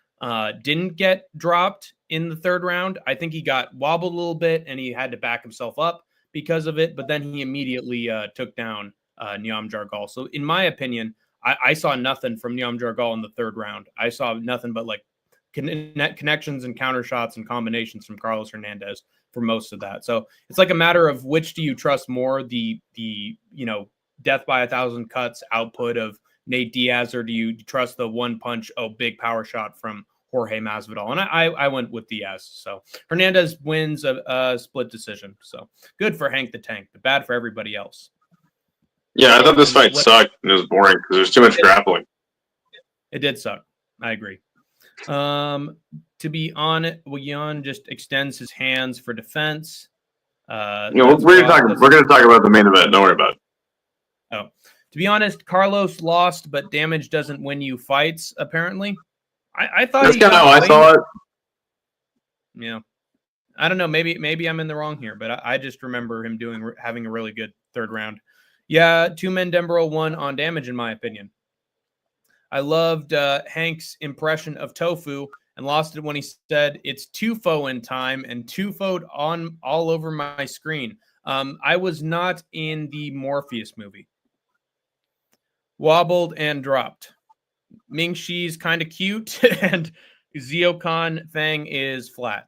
didn't get dropped in the 3rd round. I think he got wobbled a little bit and he had to back himself up because of it, but then he immediately took down Yamjar Gal. So in my opinion, I saw nothing from Yamjar Gal in the 3rd round. I saw nothing but connections and counter shots and combinations from Carlos Hernandez for most of that. So it's a matter of which do you trust more, the death by 1,000 cuts output of Nate Diaz, or do you trust the one punch, big power shot from Jorge Masvidal? And I went with Diaz. So Hernandez wins a split decision. So good for Hank the Tank, but bad for everybody else. Yeah, I thought this fight sucked and it was boring because there's too much grappling. It did suck. I agree. To be on it, Yan just extends his hands for defense. We're gonna talk about the main event. Don't worry about it. Oh, To be honest, Carlos lost, but damage doesn't win you fights, apparently. I thought that's kind of how I saw it. Yeah. I don't know. Maybe I'm in the wrong here, but I just remember him having a really good third round. Yeah, two-man Dembro won on damage, in my opinion. I loved Hank's impression of Tofu and lost it when he said, "It's Tufo in time," and Tufoed on all over my screen. I was not in the Morpheus movie. Wobbled and dropped. Ming Shi's kind of cute, and Zeokon Fang is flat.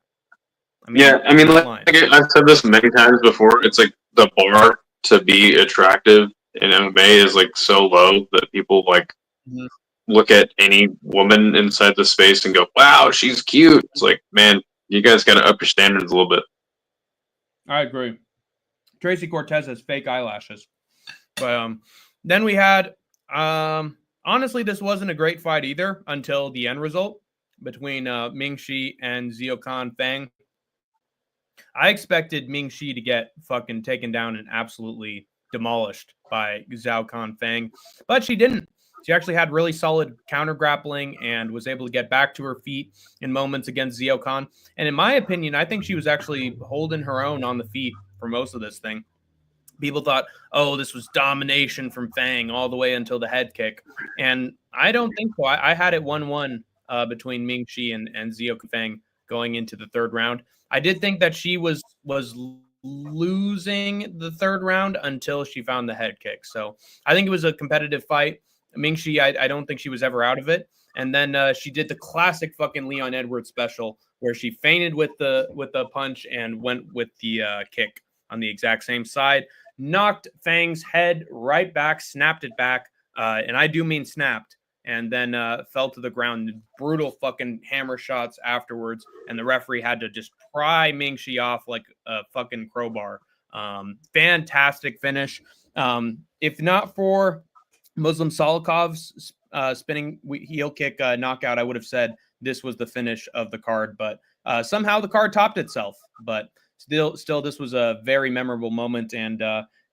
Like I've said this many times before. It's like the bar to be attractive in MMA is like so low that people like look at any woman inside the space and go, "Wow, she's cute." It's like, man, you guys got to up your standards a little bit. I agree. Tracy Cortez has fake eyelashes, but then we had. Honestly, this wasn't a great fight either until the end result between Ming Shi and Zeokon Fang. I expected Ming Shi to get fucking taken down and absolutely demolished by Zeokon Fang, but she didn't. She actually had really solid counter grappling and was able to get back to her feet in moments against Zeokon. And in my opinion, I think she was actually holding her own on the feet for most of this thing. People thought, oh, this was domination from Fang all the way until the head kick. And I don't think so. I had it 1-1 between Ming Shi and Zeokon Fang going into the third round. I did think that she was losing the third round until she found the head kick. So I think it was a competitive fight. Ming Shi, I don't think she was ever out of it. And then she did the classic fucking Leon Edwards special where she feinted with the punch and went with the kick on the exact same side. Knocked Fang's head right back, snapped it back, and I do mean snapped, and then fell to the ground. Brutal fucking hammer shots afterwards, and the referee had to just pry Ming Shi off like a fucking crowbar. Fantastic finish. If not for Muslim Solikov's spinning heel kick knockout, I would have said this was the finish of the card, but somehow the card topped itself. But Still, this was a very memorable moment, and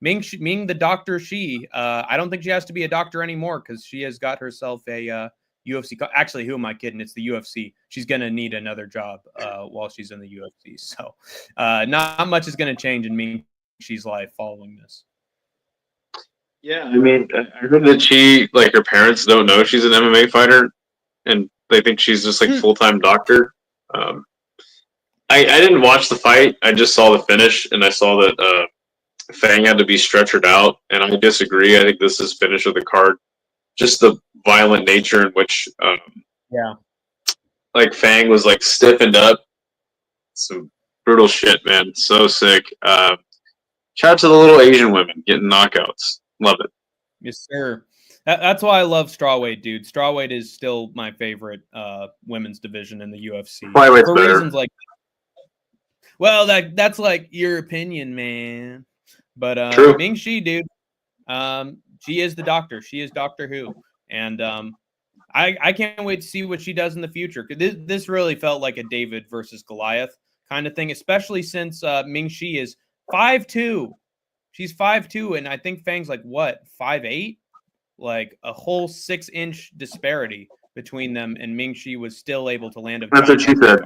Ming the Doctor Shi. I don't think she has to be a doctor anymore because she has got herself a UFC. Actually, who am I kidding? It's the UFC. She's gonna need another job while she's in the UFC. So, not much is gonna change in Ming Shi's life following this. Yeah, I mean, I heard that she, like, her parents don't know she's an MMA fighter, and they think she's just like full-time doctor. I didn't watch the fight. I just saw the finish, and I saw that Fang had to be stretchered out, and I disagree. I think this is finish of the card. Just the violent nature in which, like Fang was like stiffened up. Some brutal shit, man. So sick. Shout out to the little Asian women getting knockouts. Love it. Yes, sir. That's why I love strawweight, dude. Strawweight is still my favorite women's division in the UFC. Flyweight's for better. Reasons like. Well, that's like your opinion, man. But Ming Shi, dude, she is the doctor. She is Doctor Who, and I can't wait to see what she does in the future. Because this really felt like a David versus Goliath kind of thing, especially since Ming Shi is 5'2". She's 5'2", and I think Fang's like what 5'8", like a whole 6-inch disparity between them. And Ming Shi was still able to land a. That's what she said.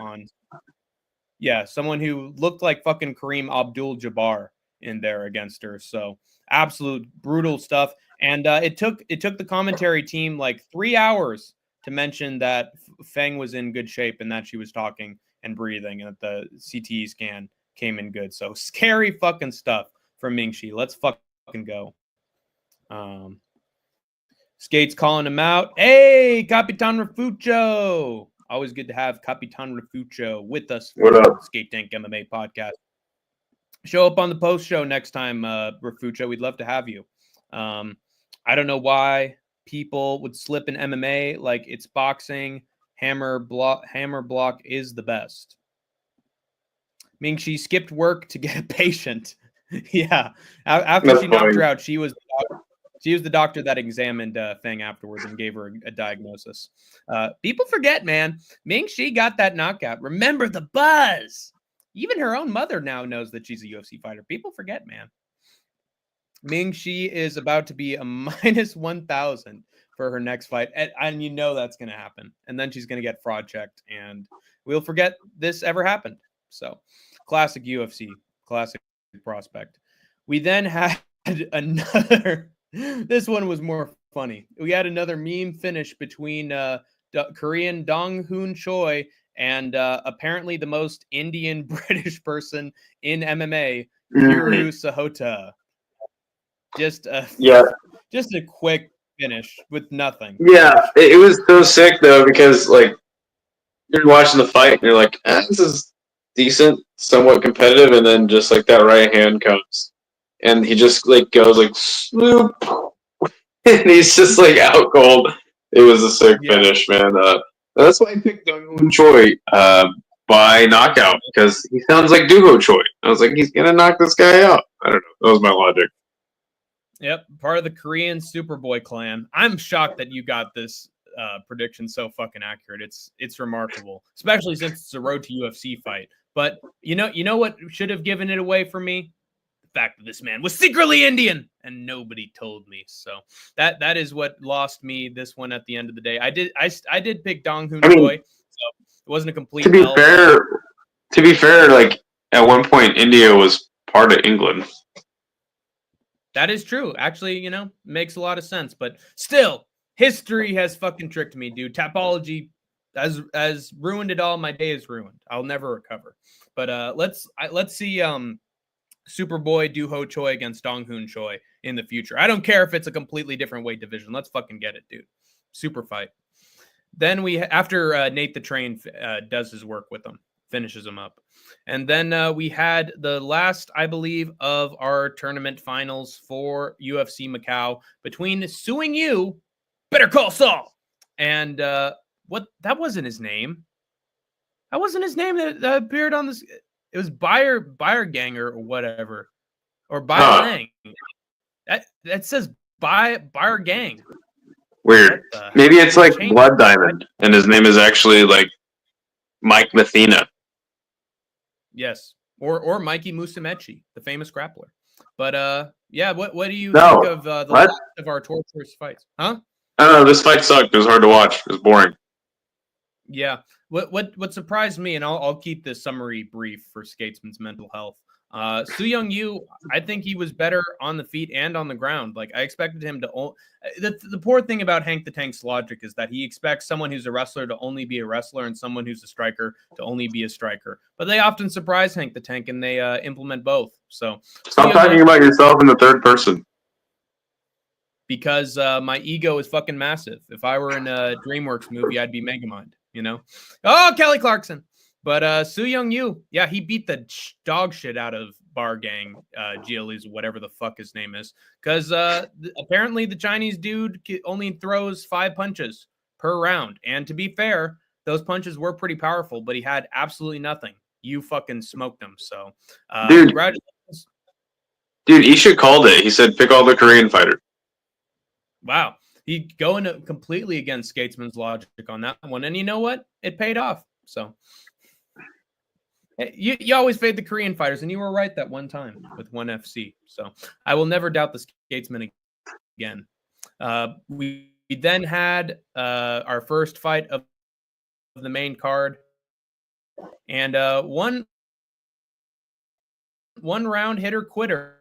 Yeah, someone who looked like fucking Kareem Abdul-Jabbar in there against her. So absolute brutal stuff. And it took the commentary team like 3 hours to mention that Fang was in good shape and that she was talking and breathing and that the CT scan came in good. So scary fucking stuff from Ming Shi. Let's fucking go. Skates calling him out. Hey, Capitan Refucho. Always good to have Capitan Refucho with us for the Skate Tank MMA podcast. Show up on the post show next time, Refucho. We'd love to have you. I don't know why people would slip in MMA like it's boxing. Hammer block is the best. Ming Shi skipped work to get a patient. Yeah. After she knocked her out, she was the doctor that examined Fang afterwards and gave her a diagnosis. People forget, man. Ming Shi got that knockout. Remember the buzz. Even her own mother now knows that she's a UFC fighter. People forget, man. Ming Shi is about to be a minus 1,000 for her next fight. And you know that's going to happen. And then she's going to get fraud checked. And we'll forget this ever happened. So, classic UFC, classic prospect. We then had another. This one was more funny. We had another meme finish between Korean Dong Hoon Choi and apparently the most Indian British person in MMA, Hiru Sahota. Just a quick finish with nothing. Yeah, it was so sick though because like you're watching the fight and you're like, this is decent, somewhat competitive, and then just like that right hand comes, and he just like goes like swoop, and he's just like out cold. It was a sick finish, man. That's why I picked Dong Hoon Choi by knockout because he sounds like Duho Choi. I was like, he's gonna knock this guy out. I don't know. That was my logic. Yep, part of the Korean Superboy clan. I'm shocked that you got this prediction so fucking accurate. It's remarkable, especially since it's a road to UFC fight. But you know what should have given it away for me? The fact that this man was secretly Indian and nobody told me. So that is what lost me this one at the end of the day. I did pick Dong Hoon Choi, so it wasn't a complete. To be fair, like at one point India was part of England. That is true. Actually, makes a lot of sense. But still, history has fucking tricked me, dude. Tapology has ruined it all. My day is ruined. I'll never recover. But let's see Superboy Duho Choi against Dong Hoon Choi in the future. I don't care if it's a completely different weight division. Let's fucking get it, dude. Super fight. Then after Nate the Train does his work with them, finishes him up. And then we had the last, I believe, of our tournament finals for UFC Macau between Suing Yu, Better Call Saul, and what? That wasn't his name. That wasn't his name that appeared on this. It was Bayer Ganger or whatever, or Bayer Lang. That says Bayer Gang. Weird. Maybe it's like Blood Diamond, and his name is actually like Mike Mathena. Yes, or Mikey Musumeci, the famous grappler. But yeah, what do you think of the last of our torturous fights? Huh? I don't know. This fight sucked. It was hard to watch. It was boring. Yeah. What surprised me, and I'll keep this summary brief for Skatesman's mental health. Su-Young Yu, I think he was better on the feet and on the ground. Like I expected him to. The poor thing about Hank the Tank's logic is that he expects someone who's a wrestler to only be a wrestler and someone who's a striker to only be a striker. But they often surprise Hank the Tank and they implement both. So stop talking about yourself in the third person. Because my ego is fucking massive. If I were in a DreamWorks movie, I'd be Megamind. Oh, Kelly Clarkson. But Su-Young Yu, yeah, he beat the dog shit out of Bar Gang, Gialli's, whatever the fuck his name is. Because apparently the Chinese dude only throws 5 punches per round. And to be fair, those punches were pretty powerful, but he had absolutely nothing. You fucking smoked him. So, dude, congratulations. Dude, Isha called it. He said, pick all the Korean fighters. Wow. He going completely against Skatesman's logic on that one. And you know what? It paid off. So you always fade the Korean fighters, and you were right that one time with ONE FC. So I will never doubt the Skatesman again. We then had our first fight of the main card. And one round hitter quitter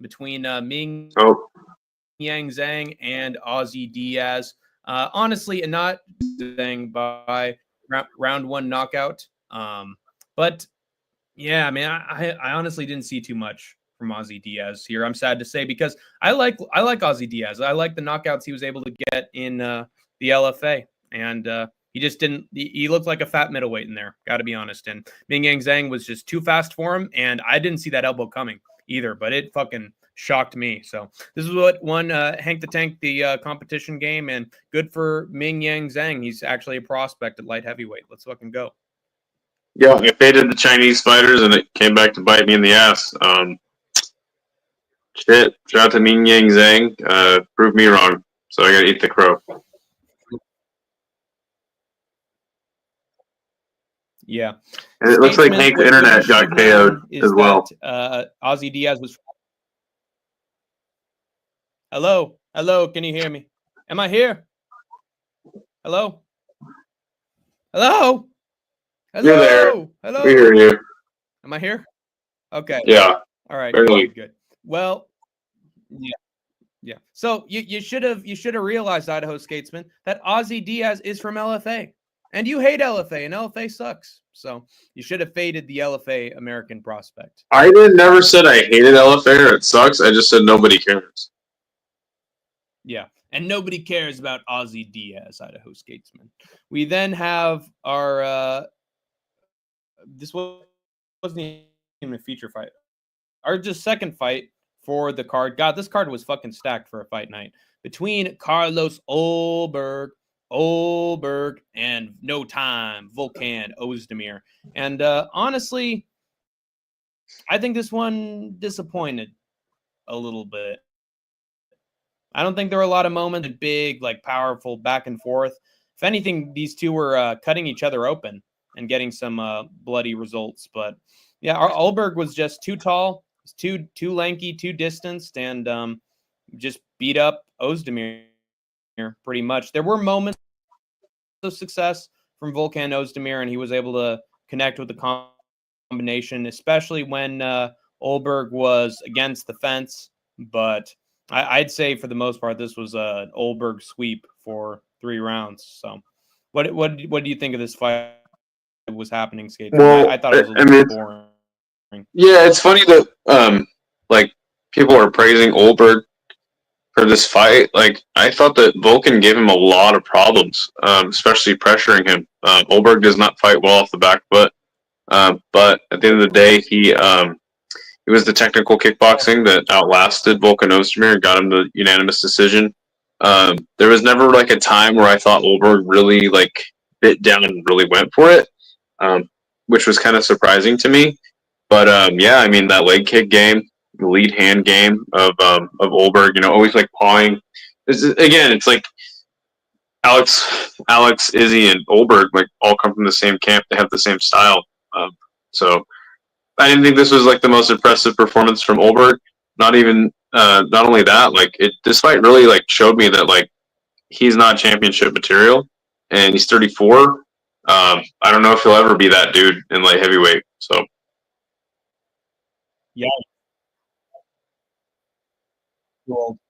between Ming Yang Zhang and Ozzy Diaz. Honestly, and not Zhang by round 1 knockout. But yeah, I mean, I honestly didn't see too much from Ozzy Diaz here. I'm sad to say because I like Ozzy Diaz. I like the knockouts he was able to get in the LFA, and he just didn't. He looked like a fat middleweight in there. Got to be honest. And Ming Yang Zhang was just too fast for him, and I didn't see that elbow coming either. But it fucking shocked me. So this is what won Hank the Tank the competition game, and good for Ming Yang Zhang. He's actually a prospect at light heavyweight. Let's fucking go. Yeah, I faded the Chinese fighters, and it came back to bite me in the ass. Shit, shout out to Ming Yang Zhang. Proved me wrong, so I gotta eat the crow. Yeah. And it looks like Hank's internet got KO'd as well. Ozzy Diaz was Hello? Hello? Can you hear me? Am I here? Hello? Hello? You're there. Hello? We hear Hello? you. Am I here? Okay. Yeah, All right. barely. Good. Well, yeah. Yeah. So you should have realized, Idaho Skatesman, that Ozzy Diaz is from LFA. And you hate LFA, and LFA sucks. So you should have faded the LFA American prospect. I never said I hated LFA or it sucks. I just said nobody cares. Yeah. And nobody cares about Ozzy Diaz, Idaho Skatesman. We then have our this wasn't even a feature fight. Our just second fight for the card. God, this card was fucking stacked for a fight night between Carlos Olberg, and No Time Volkan Ozdemir. And honestly, I think this one disappointed a little bit. I don't think there were a lot of moments, big, like powerful back and forth. If anything, these two were cutting each other open and getting some bloody results. But yeah, Olberg was just too tall, too lanky, too distanced, and just beat up Ozdemir pretty much. There were moments of success from Volkan Ozdemir, and he was able to connect with the combination, especially when Olberg was against the fence. But I'd say for the most part, this was an Olberg sweep for 3 rounds. So, what do you think of this fight that was happening, Skates? Well, I thought it was a I little mean, boring. yeah, it's funny that like people are praising Olberg for this fight. Like I thought that Vulcan gave him a lot of problems, especially pressuring him. Olberg does not fight well off the back foot, but at the end of the day, it was the technical kickboxing that outlasted Vulcan Ozdemir and got him the unanimous decision. There was never like a time where I thought Olberg really like bit down and really went for it, which was kind of surprising to me. But yeah, I mean that leg kick game, the lead hand game of Olberg, always like pawing. Again, it's like Alex, Izzy, and Olberg like all come from the same camp. They have the same style. So I didn't think this was like the most impressive performance from Olberg. Not only that, like this fight really like showed me that like he's not championship material, and he's 34. I don't know if he'll ever be that dude in light heavyweight. So Yeah. Cool.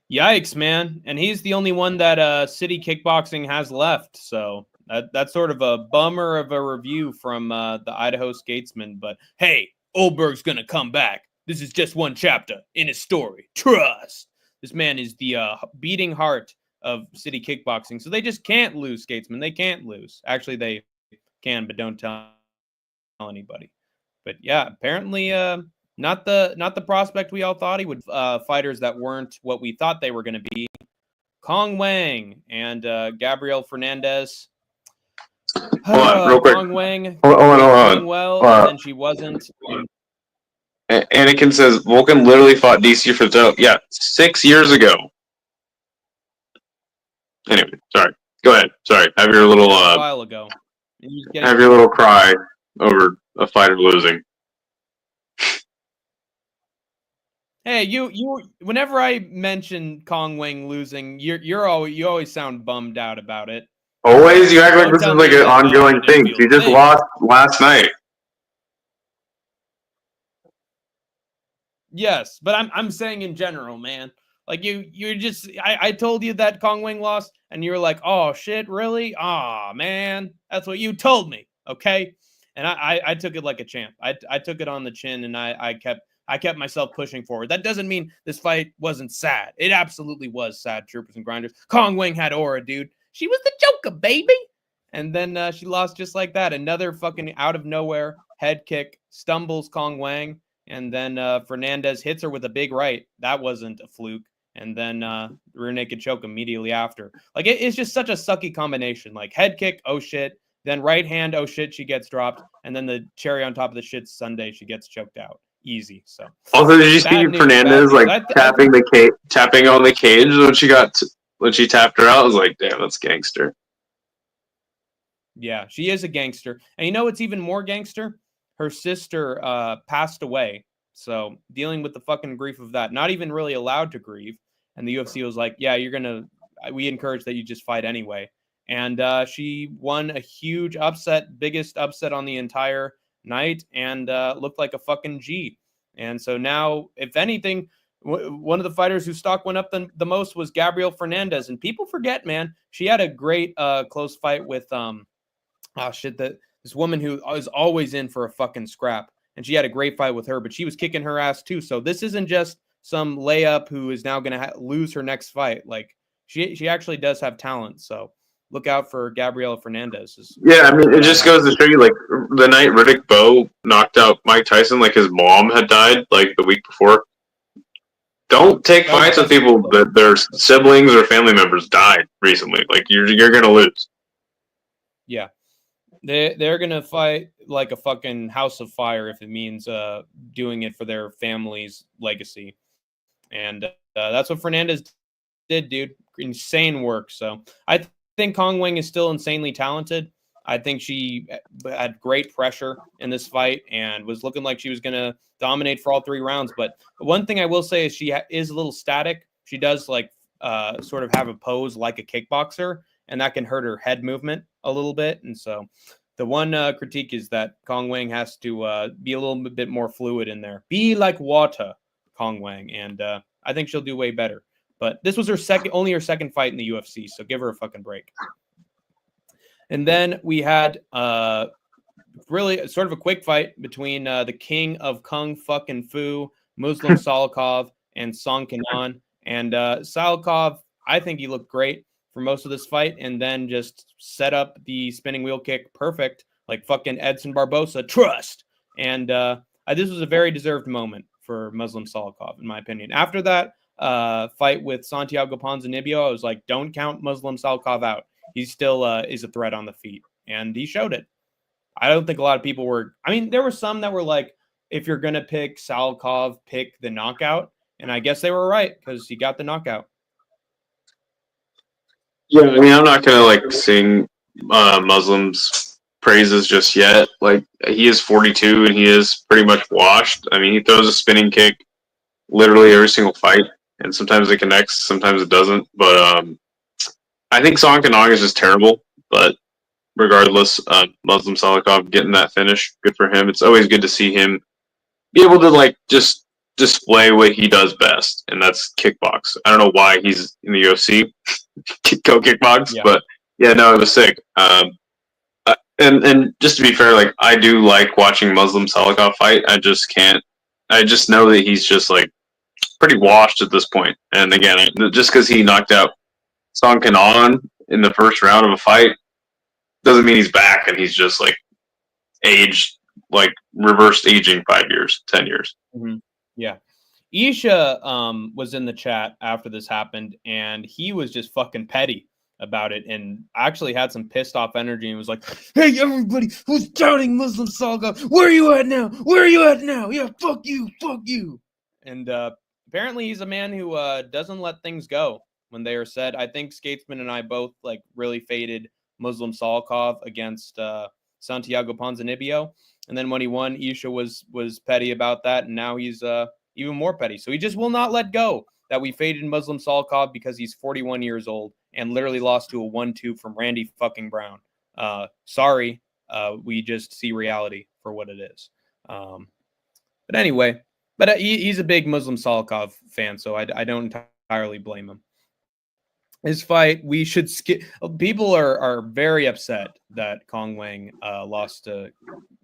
Yikes, man. And he's the only one that City Kickboxing has left. So that's sort of a bummer of a review from the Idaho Skatesman. But hey, Olberg's going to come back. This is just one chapter in his story. Trust. This man is the beating heart of City Kickboxing. So they just can't lose, Skatesman. They can't lose. Actually, they can, but don't tell anybody. But yeah, apparently not the prospect we all thought he would. Fighters that weren't what we thought they were going to be. Kong Wang and Gabriel Fernandez. hold on, real quick. Kong Wang Hold on. doing well, and then she wasn't. Anakin says Vulcan literally fought DC for the title. Yeah, 6 years ago. Anyway, sorry. Go ahead. Sorry. Have your little A while ago. have your little cry over a fighter losing. Hey, you. Whenever I mention Kong Wang losing, you always sound bummed out about it. Always, you act like this is like an ongoing thing. She just lost last night. Yes, but I'm saying in general, man. Like you're just I told you that Kong Wang lost, and you were like, oh shit, really? Ah, man, that's what you told me, okay? And I took it like a champ. I took it on the chin, and I kept myself pushing forward. That doesn't mean this fight wasn't sad. It absolutely was sad, troopers and grinders. Kong Wang had aura, dude. She was the Joker, baby. And then she lost just like that. Another fucking out of nowhere head kick, stumbles Kong Wang. And then Fernandez hits her with a big right. That wasn't a fluke. And then rear naked choke immediately after. Like, it's just such a sucky combination. Like, head kick, oh shit. Then right hand, oh shit, she gets dropped. And then the cherry on top of the shit Sunday, she gets choked out. Easy. So also, did you see Fernandez like tapping on the cage when she tapped her out? I was like, damn, that's gangster. Yeah, she is a gangster. And you know what's even more gangster? Her sister passed away So dealing with the fucking grief of that, not even really allowed to grieve. And the UFC was like, yeah, we encourage that you just fight anyway. And she won a huge upset, biggest upset on the entire night, and looked like a fucking G. And so now, if anything, one of the fighters whose stock went up the most was Gabrielle Fernandez. And people forget, man, she had a great close fight with this woman who is always in for a fucking scrap. And she had a great fight with her, but she was kicking her ass too. So this isn't just some layup who is now going to lose her next fight. Like she actually does have talent. So look out for Gabriela Fernandez. Yeah, I mean, it just goes to show you, like, the night Riddick Bowe knocked out Mike Tyson, like, his mom had died, like, the week before. Don't take fights with people that their siblings or family members died recently. Like, you're going to lose. Yeah. They're going to fight like a fucking house of fire if it means doing it for their family's legacy. And that's what Fernandez did, dude. Insane work. So I think Kong Wang is still insanely talented. I think she had great pressure in this fight and was looking like she was going to dominate for all 3 rounds. But one thing I will say is she is a little static. She does like sort of have a pose like a kickboxer, and that can hurt her head movement a little bit. And so the one critique is that Kong Wang has to be a little bit more fluid in there. Be like water, Kong Wang. And I think she'll do way better. But this was only her second fight in the UFC, so give her a fucking break. And then we had really sort of a quick fight between the king of Kung fucking Fu, Muslim Salikov, and Song Kenan. And Salikov, I think he looked great for most of this fight, and then just set up the spinning wheel kick perfect, like fucking Edson Barbosa. Trust. And this was a very deserved moment for Muslim Salikov, in my opinion. After that fight with Santiago Ponzinibbio, I was like, don't count Muslim Salikov out. He still is a threat on the feet, and he showed it. I don't think a lot of people were. I mean, there were some that were like, if you're going to pick Salikov, pick the knockout. And I guess they were right because he got the knockout. Yeah, I mean, I'm not going to like sing Muslims' praises just yet. Like, he is 42 and he is pretty much washed. I mean, he throws a spinning kick literally every single fight, and sometimes it connects, sometimes it doesn't. But I think Song Kenan is just terrible, but regardless, Muslim Salikov getting that finish, good for him. It's always good to see him be able to like just display what he does best, and that's kickbox. I don't know why he's in the UFC, go kickbox, but yeah, no, it was sick. And just to be fair, like I do like watching Muslim Salikov fight. I just can't. I just know that he's just like pretty washed at this point. And again, just because he knocked out Song Kenan in the first round of a fight doesn't mean he's back and he's just like aged, like reversed aging 5 years, 10 years. Mm-hmm. Yeah. Isha was in the chat after this happened, and he was just fucking petty about it and actually had some pissed off energy and was like, hey, everybody who's doubting Muslim Salikov, where are you at now? Where are you at now? Yeah, fuck you, fuck you. And apparently he's a man who doesn't let things go when they are said. I think Skatesman and I both like really faded Muslim Salikov against Santiago Ponzinibbio. And then when he won, Isha was petty about that, and now he's even more petty. So he just will not let go that we faded Muslim Salikov because he's 41 years old and literally lost to a 1-2 from Randy fucking Brown. Sorry, we just see reality for what it is. But anyway, he's a big Muslim Salikov fan, so I don't entirely blame him. His fight, we should skip. People are very upset that Kong Wang lost to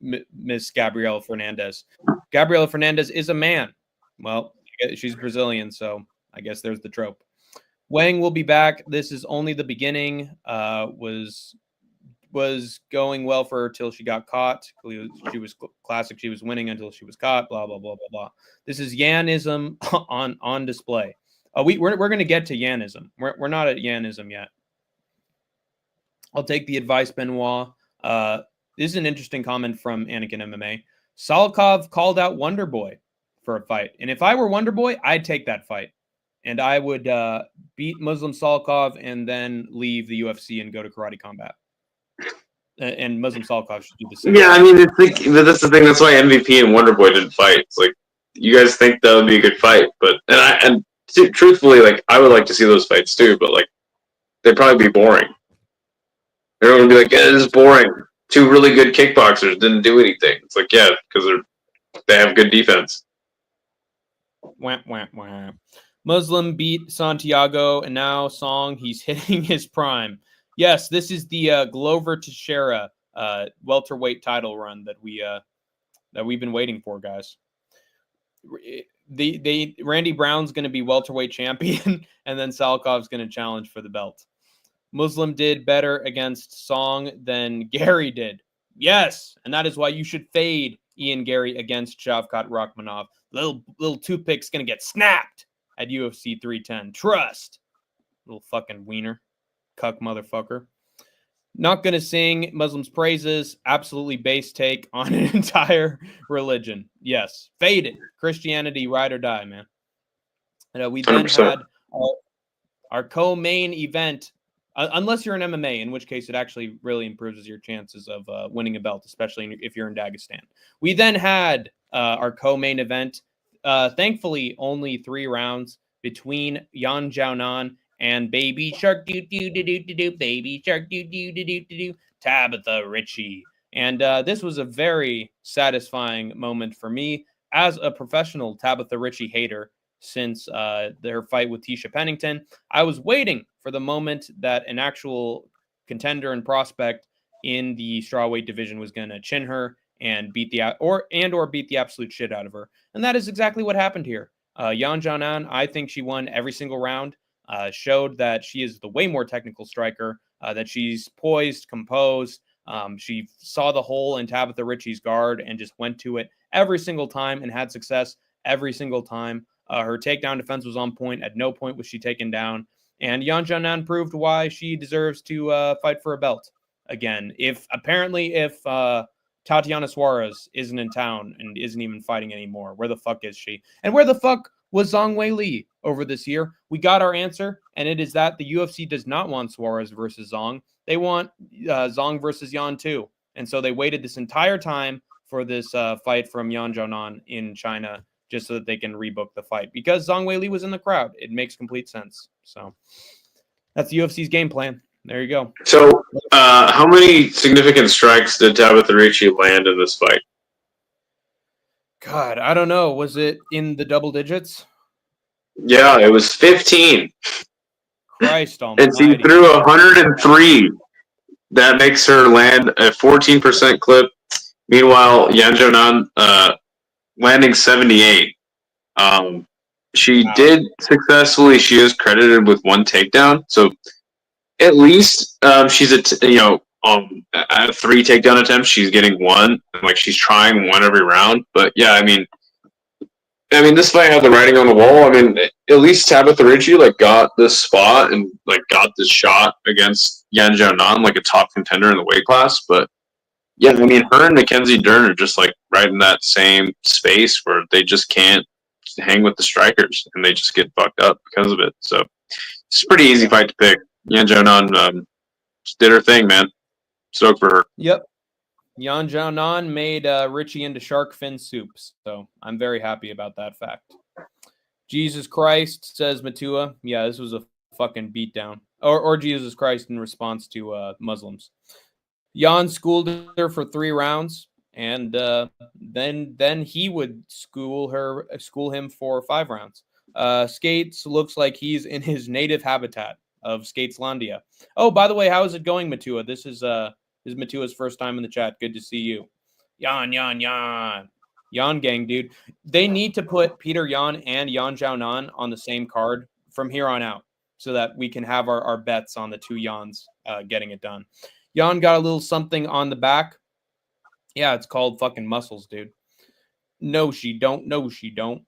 Miss Gabriela Fernandez. Gabriela Fernandez is a man. Well, she's Brazilian, so I guess there's the trope. Wang will be back. This is only the beginning. Was going well for her till she got caught. She was classic. She was winning until she was caught. Blah blah blah blah blah. This is Yanism on display. We're going to get to Yanism. We're not at Yanism yet. I'll take the advice, Benoit. This is an interesting comment from Anakin MMA. Salikov called out Wonder Boy for a fight. And if I were Wonder Boy, I'd take that fight. And I would beat Muslim Salikov and then leave the UFC and go to Karate Combat. And Muslim Salikov should do the same. Yeah, I mean, it's like, that's the thing. That's why MVP and Wonder Boy didn't fight. It's like, you guys think that would be a good fight, but truthfully, like I would like to see those fights too, but like they'd probably be boring. Everyone would be like, "Yeah, this is boring. Two really good kickboxers didn't do anything." It's like, yeah, because they have good defense. Wah, wah, wah. Muslim beat Santiago, and now Song, he's hitting his prime. Yes, this is the Glover Teixeira welterweight title run that we've been waiting for, guys. Randy Brown's going to be welterweight champion, and then Salkov's going to challenge for the belt. Muslim did better against Song than Gary did. Yes, and that is why you should fade Ian Gary against Shavkat Rakhmonov. Little toothpick's going to get snapped at UFC 310. Trust. Little fucking wiener. Cuck motherfucker. Not going to sing Muslims' praises. Absolutely base take on an entire religion. Yes. Fade it. Christianity, ride or die, man. And we then 100%. Had our co-main event, unless you're in MMA, in which case it actually really improves your chances of winning a belt, especially if you're in Dagestan. We then had our co-main event, thankfully only 3 rounds between Yan Xiaonan and Baby Shark Baby Shark Tabitha Ritchie. And this was a very satisfying moment for me as a professional Tabitha Ritchie hater since their fight with Tisha Pennington. I was waiting for the moment that an actual contender and prospect in the strawweight division was going to chin her and beat the absolute shit out of her. And that is exactly what happened here. Yan Xiaonan, I think she won every single round. Showed that she is the way more technical striker, that she's poised, composed. She saw the hole in Tabitha Ritchie's guard and just went to it every single time and had success every single time. Her takedown defense was on point. At no point was she taken down. And Yan Xiaonan proved why she deserves to fight for a belt again. If Tatiana Suarez isn't in town and isn't even fighting anymore, where the fuck is she? And where the fuck was Zhang Weili over this year? We got our answer, and it is that the UFC does not want Suarez versus Zhang. They want Zhang versus Yan too. And so they waited this entire time for this fight from Yan Xiaonan in China just so that they can rebook the fight. Because Zhang Weili was in the crowd. It makes complete sense. So that's the UFC's game plan. There you go. So how many significant strikes did Tabitha Ritchie land in this fight? God, I don't know. Was it in the double digits? Yeah, it was 15. Christ almighty. And she threw 103. That makes her land a 14% clip. Meanwhile, Yan Xiaonan landing 78. She did successfully. She is credited with 1 takedown. So at least she's at 3 takedown attempts. She's getting 1. Like she's trying 1 every round. But yeah, I mean, this fight had the writing on the wall. I mean, at least Tabitha Ritchie got this spot and got this shot against Yan Xiaonan, a top contender in the weight class. But yeah, I mean, her and Mackenzie Dern are just right in that same space where they just can't hang with the strikers and they just get fucked up because of it. So it's a pretty easy fight to pick. Yan Xiaonan just did her thing, man. Stoked for her. Yep. Yan Xiaonan made Ritchie into shark fin soups, so I'm very happy about that fact. Jesus Christ, says Matua. Yeah, this was a fucking beatdown. Or Jesus Christ in response to Muslims. Yan schooled her for 3 rounds, and then he would school him for 5 rounds. Skates looks like he's in his native habitat of Skateslandia. Oh, by the way, how is it going, Matua? This is Matua's first time in the chat. Good to see you. Yan gang, dude. They need to put Peter Yan and Yan Xiaonan on the same card from here on out so that we can have our bets on the 2 Yans getting it done. Yan got a little something on the back. Yeah, it's called fucking muscles, dude. No, she don't. No, she don't.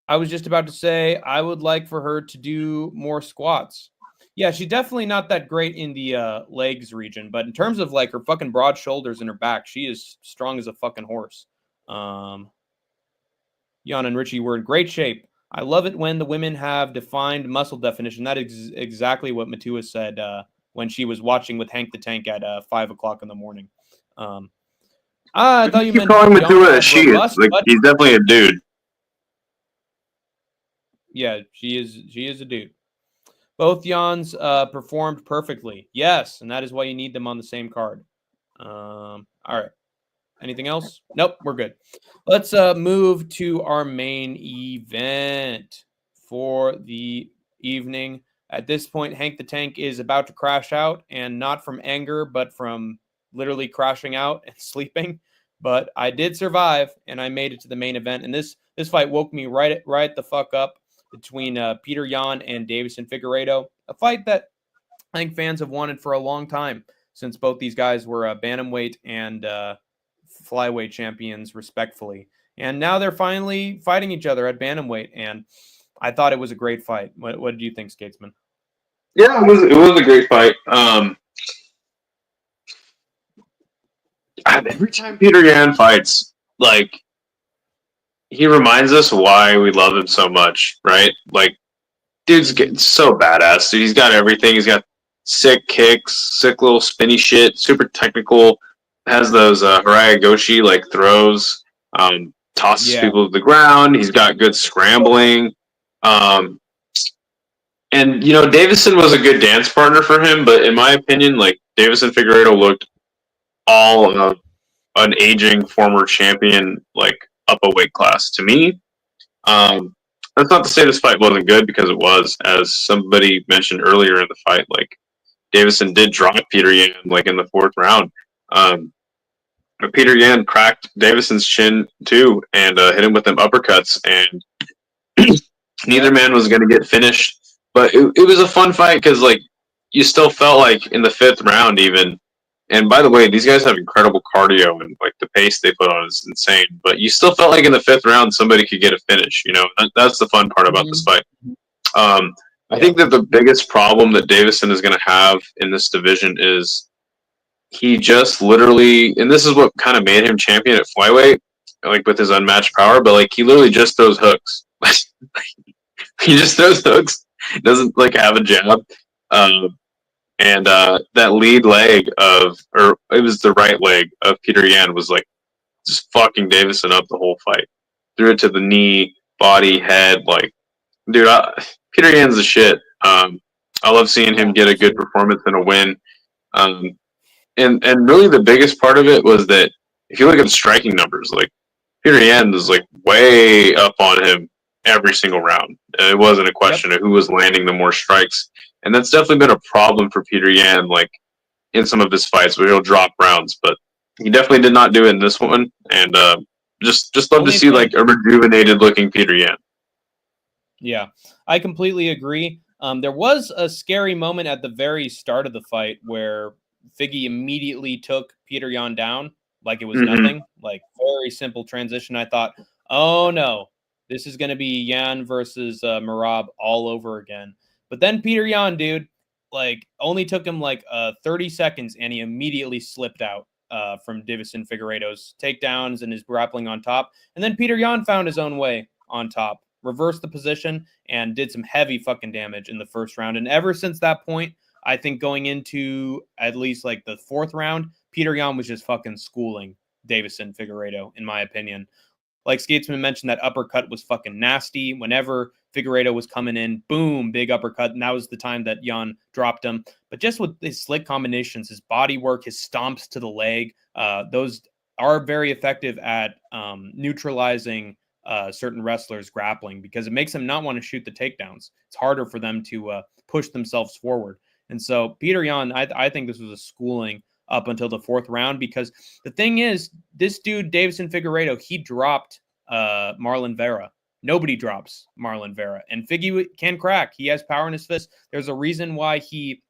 I was just about to say I would like for her to do more squats. Yeah, she's definitely not that great in the legs region, but in terms of her fucking broad shoulders and her back, she is strong as a fucking horse. Yan and Richie were in great shape. I love it when the women have defined muscle definition. That is exactly what Matua said when she was watching with Hank the Tank at 5 o'clock in the morning. I thought you meant calling Matua a she. He's definitely a dude. Yeah, she is a dude. Both Jans performed perfectly. Yes, and that is why you need them on the same card. All right. Anything else? Nope, we're good. Let's move to our main event for the evening. At this point, Hank the Tank is about to crash out, and not from anger, but from literally crashing out and sleeping. But I did survive, and I made it to the main event. And this fight woke me right the fuck up between Peter Yan and Davison Figueiredo. A fight that I think fans have wanted for a long time, since both these guys were bantamweight and flyweight champions, respectfully. And now they're finally fighting each other at bantamweight, and I thought it was a great fight. What did you think, Skatesman? Yeah, it was a great fight. Every time Peter Yan fights, like, he reminds us why we love him so much, right? Like, dude's getting so badass, dude. He's got everything. He's got sick kicks, sick little spinny shit, super technical. Has those Haraya like throws, tosses people to the ground. He's got good scrambling. And, you know, Davison was a good dance partner for him, but in my opinion, like, Davison Figueiredo looked all of an aging former champion, like, up a weight class to me. That's not to say this fight wasn't good, because it was, as somebody mentioned earlier in the fight. Like, Davison did drop Peter Yan, like, in the fourth round. But Peter Yan cracked Davison's chin too, and hit him with them uppercuts, and neither man was going to get finished. But it was a fun fight, because, like, you still felt like in the fifth round even. And by the way, these guys have incredible cardio, and, like, the pace they put on is insane. But you still felt like in the fifth round somebody could get a finish. You know, that's the fun part about this fight. I think that the biggest problem that Davison is going to have in this division is he just literally, and this is what kind of made him champion at flyweight, like, with his unmatched power. But, like, he literally just throws hooks. He just throws hooks. Doesn't, like, have a jab. And that lead leg or it was the right leg of Peter Yan, was, like, just fucking Davison up the whole fight. Threw it to the knee, body, head. Like, dude, Peter Yan's the shit. I love seeing him get a good performance and a win. And really the biggest part of it was that if you look at the striking numbers, like, Peter Yan was, like, way up on him every single round. It wasn't a question of who was landing the more strikes. And that's definitely been a problem for Peter Yan, like, in some of his fights where he'll drop rounds. But he definitely did not do it in this one. And just love to see, like, a rejuvenated looking Peter Yan. Yeah, I completely agree. There was a scary moment at the very start of the fight where Figgy immediately took Peter Yan down like it was nothing. Like, very simple transition. I thought, oh no, this is going to be Yan versus Merab all over again. But then Peter Yan, dude, like, only took him like 30 seconds, and he immediately slipped out from Davison Figueiredo's takedowns and his grappling on top. And then Peter Yan found his own way on top, reversed the position, and did some heavy fucking damage in the first round. And ever since that point, I think going into at least, like, the fourth round, Peter Yan was just fucking schooling Davison Figueiredo, in my opinion. Like Skatesman mentioned, that uppercut was fucking nasty. Whenever Figueiredo was coming in, boom, big uppercut. And that was the time that Yan dropped him. But just with his slick combinations, his body work, his stomps to the leg, those are very effective at neutralizing certain wrestlers grappling, because it makes them not want to shoot the takedowns. It's harder for them to push themselves forward. And so Peter Yan, I think this was a schooling up until the fourth round, because the thing is, this dude, Davison Figueiredo, he dropped Marlon Vera. Nobody drops Marlon Vera. And Figgy can crack. He has power in his fist. There's a reason why he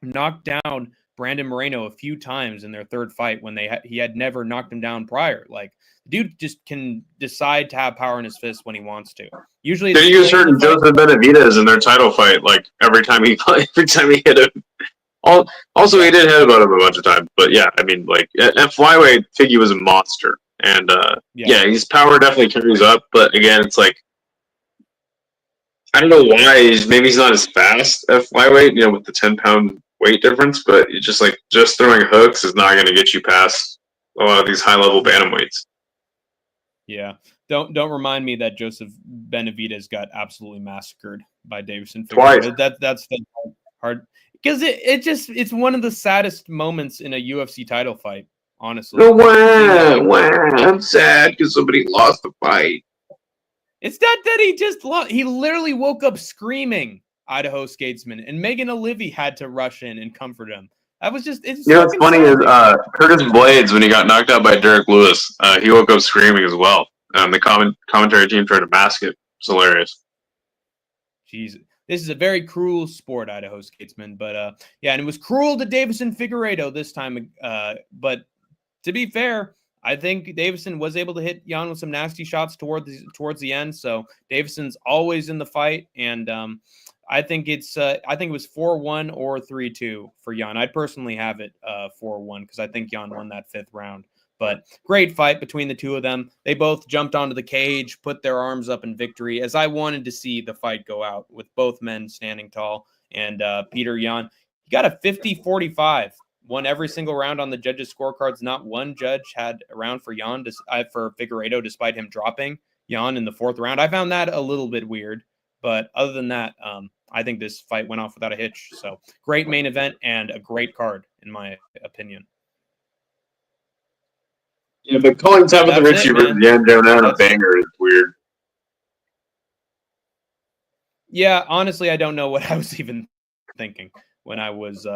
knocked down Brandon Moreno a few times in their third fight when he had never knocked him down prior. Like, the dude just can decide to have power in his fist when he wants to. Usually they use certain Joseph Benavidez in their title fight, like, every time he hit him. Also, he did headbutt him a bunch of times. But yeah, I mean, like, at flyweight, Figgy was a monster. And yeah, his power definitely carries up. But again, it's like, I don't know why. Maybe he's not as fast at flyweight, you know, with the 10-pound weight difference. But it's just, like, just throwing hooks is not going to get you past a lot of these high-level bantamweights. Yeah. Don't remind me that Joseph Benavidez got absolutely massacred by Davison Twice. Figueiredo. That's the hard because it's one of the saddest moments in a UFC title fight. Honestly, No, I'm sad because somebody lost the fight. It's not that he just lost. He literally woke up screaming Idaho Skatesman, and Megan O'Leary had to rush in and comfort him. That was just it's. You know what's funny is Curtis Blades, when he got knocked out by Derek Lewis, he woke up screaming as well. The commentary team tried to mask it. It's hilarious. Jesus. This is a very cruel sport, Idaho Skatesman. But yeah, and it was cruel to Davison Figueiredo this time. But to be fair, I think Davison was able to hit Jan with some nasty shots towards the end. So Davison's always in the fight, and I think it was 4-1 or 3-2 for Jan. I'd personally have it 4-1 because I think Jan won that 5th round. But great fight between the two of them. They both jumped onto the cage, put their arms up in victory, as I wanted to see the fight go out, with both men standing tall. And Peter Yan, he got a 50-45, won every single round on the judges' scorecards. Not one judge had a round for for Figueiredo, despite him dropping Yan in the 4th round. I found that a little bit weird. But other than that, I think this fight went off without a hitch. So great main event and a great card, in my opinion. Yeah, but calling Tabitha Ritchie versus Yan Jonan a banger is weird. Yeah, honestly, I don't know what I was even thinking when I was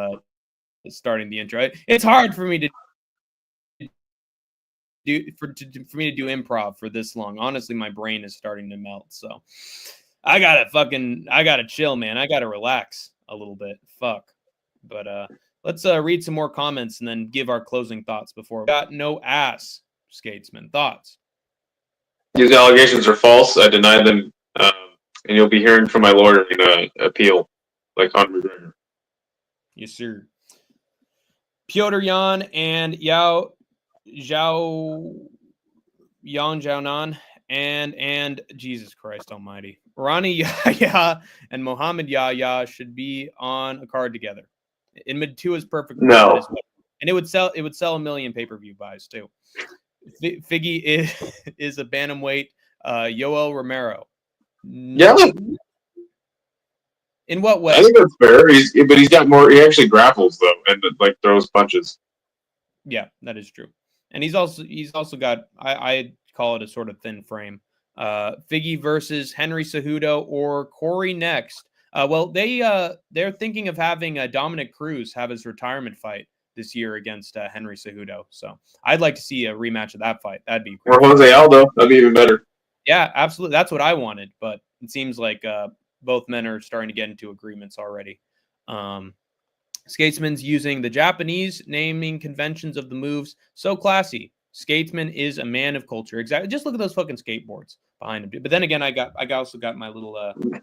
starting the intro. It's hard for me to do improv for this long. Honestly, my brain is starting to melt. So I gotta chill, man. I gotta relax a little bit. Fuck. But let's read some more comments and then give our closing thoughts before. Got no ass, Skatesman. Thoughts? These allegations are false. I deny them, and you'll be hearing from my lawyer in an appeal, like Conor McGregor. Yes, sir. Piotr Yan and Yan Jiaonan and Jesus Christ Almighty, Ronnie Yahya and Mohammed Yahya should be on a card together. In mid 2 is perfect. No. And it would sell 1 million pay-per-view buys too. Figgy is a bantamweight. Yoel Romero. Yeah. In what way? I think that's fair. He's got more. He actually grapples though, and like throws punches. Yeah, that is true. And he's also got I call it a sort of thin frame. Figgy versus Henry Cejudo or Corey next. Well, they're thinking of having Dominic Cruz have his retirement fight this year against Henry Cejudo. So I'd like to see a rematch of that fight. That'd be great. Or Jose Aldo. That'd be even better. Yeah, absolutely. That's what I wanted. But it seems like both men are starting to get into agreements already. Skatesman's using the Japanese naming conventions of the moves. So classy. Skatesman is a man of culture. Exactly. Just look at those fucking skateboards behind him. But then again, I also got my little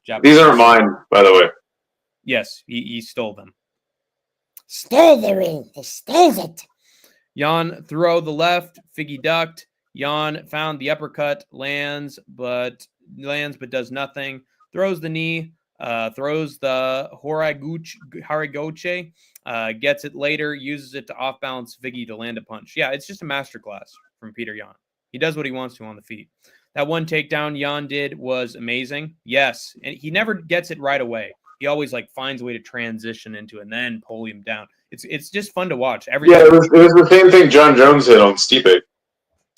Japanese. These aren't mine, by the way. Yes, he stole them. Stole the ring. He stole it. Jan throw the left. Figgy ducked. Jan found the uppercut. Lands, but does nothing. Throws the knee. Throws the Harigoche. Gets it later. Uses it to off balance Figgy to land a punch. Yeah, it's just a masterclass from Peter Yan. He does what he wants to on the feet. That one takedown Yan did was amazing. Yes, and he never gets it right away. He always finds a way to transition into it and then pull him down. It's just fun to watch. It was the same thing John Jones did on Stipe.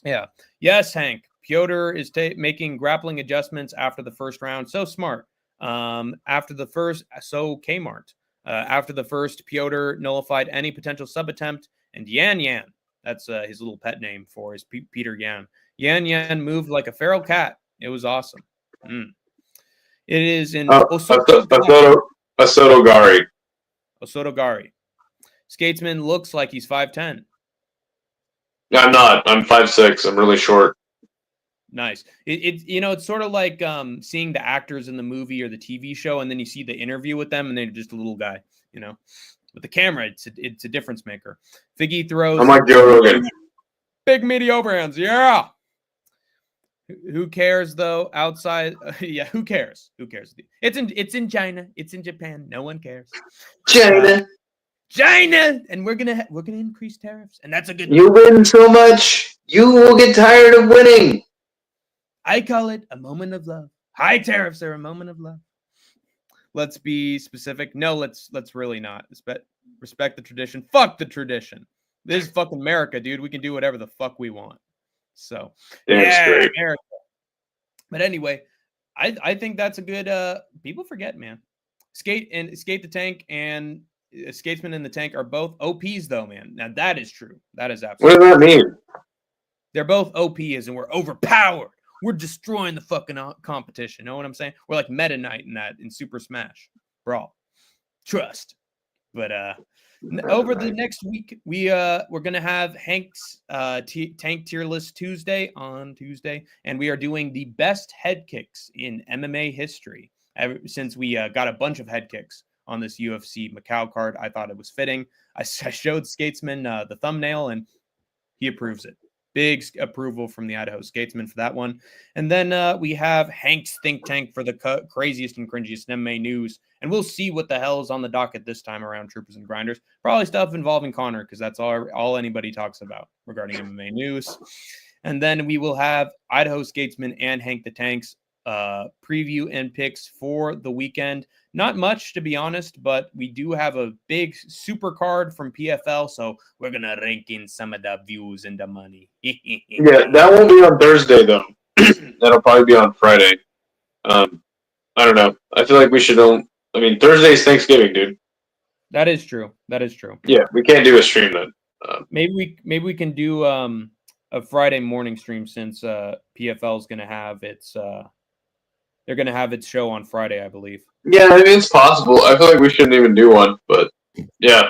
Yeah. Yes, Hank. Piotr is making grappling adjustments after the first round. So smart. After the first, so Kmart. After the first, Piotr nullified any potential sub attempt, and Yan, that's his little pet name for his Peter Yan. Yan moved like a feral cat. It was awesome. It is in Osotogari. Osotogari. Skatesman looks like he's 5'10". I'm not. I'm 5'6". I'm really short. Nice. It's sort of like seeing the actors in the movie or the TV show, and then you see the interview with them, and they're just a little guy. With the camera, it's a difference maker. Figgy throws. I'm like Joe Rogan. Big meaty overhands. Yeah. Who cares though? Outside, yeah. Who cares? Who cares? It's in China. It's in Japan. No one cares. China, and we're gonna increase tariffs, and that's a good. You win so much, you will get tired of winning. I call it a moment of love. High tariffs are a moment of love. Let's be specific. No, let's really not. Respect the tradition. Fuck the tradition. This is fucking America, dude. We can do whatever the fuck we want. So, yeah, America. But anyway, I think that's a good people forget, man. Skate the Tank and Skatesman and the Tank are both OPs though, man. Now that is true. That is absolutely. What does that mean? They're both OPs and we're overpowered. We're destroying the fucking competition. Know what I'm saying? We're like Meta Knight in Super Smash Brawl. Trust. But over the next week, we're gonna have Hank's Tank Tier List Tuesday on Tuesday, and we are doing the best head kicks in MMA history. Since we got a bunch of head kicks on this UFC Macau card, I thought it was fitting. I showed Skatesman the thumbnail, and he approves it. Big approval from the Idaho Skatesman for that one. And then we have Hank's Think Tank for the craziest and cringiest MMA news. And we'll see what the hell is on the docket this time around, Troopers and Grinders. Probably stuff involving Connor, because that's all anybody talks about regarding MMA news. And then we will have Idaho Skatesman and Hank the Tank's preview and picks for the weekend. Not much, to be honest, but we do have a big super card from PFL, so we're going to rank in some of the views and the money. Yeah, that won't be on Thursday, though. That'll probably be on Friday. I don't know. I feel like we should Thursday's Thanksgiving, dude. That is true. Yeah, we can't do a stream then. Maybe we can do a Friday morning stream since PFL is going to have its they're going to have its show on Friday, I believe. Yeah, it's possible. I feel like we shouldn't even do one, but yeah.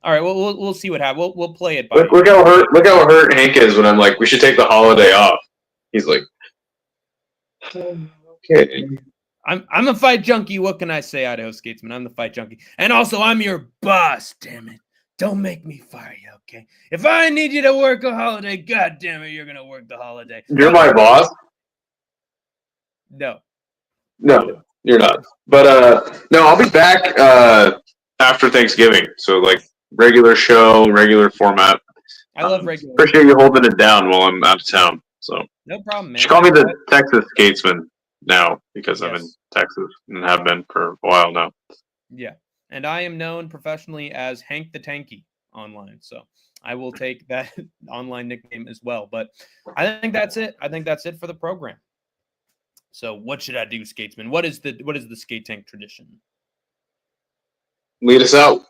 All right, well, we'll see what happens. We'll play it. Look how hurt Hank is when I'm like, we should take the holiday off. He's like, okay. I'm a fight junkie. What can I say, Idaho Skatesman? I'm the fight junkie, and also I'm your boss. Damn it! Don't make me fire you, okay? If I need you to work a holiday, god damn it, you're gonna work the holiday. You're my boss. No, you're not. But no, I'll be back after Thanksgiving. So like regular show, regular format. I love regular. Appreciate you holding it down while I'm out of town. So no problem, man. You should call me the Texas Skatesman now because I'm in Texas and have been for a while now. Yeah, and I am known professionally as Hank the Tanky online. So I will take that online nickname as well. But I think that's it. I think that's it for the program. So what should I do, Skatesman? What is the skate tank tradition? Lead us out.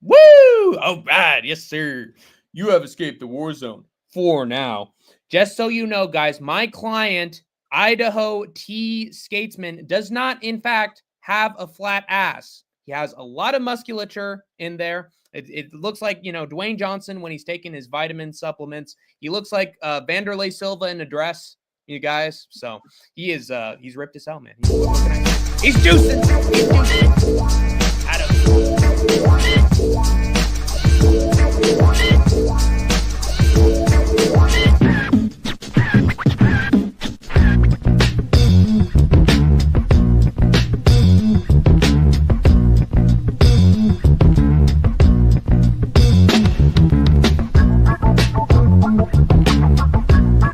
Woo! All right, yes, sir. You have escaped the war zone for now. Just so you know, guys, my client, Idaho T Skatesman, does not, in fact, have a flat ass. He has a lot of musculature in there. It looks like, Dwayne Johnson when he's taking his vitamin supplements. He looks like Vanderlei Silva in a dress. You guys, so he's ripped as hell, man. He's juicing.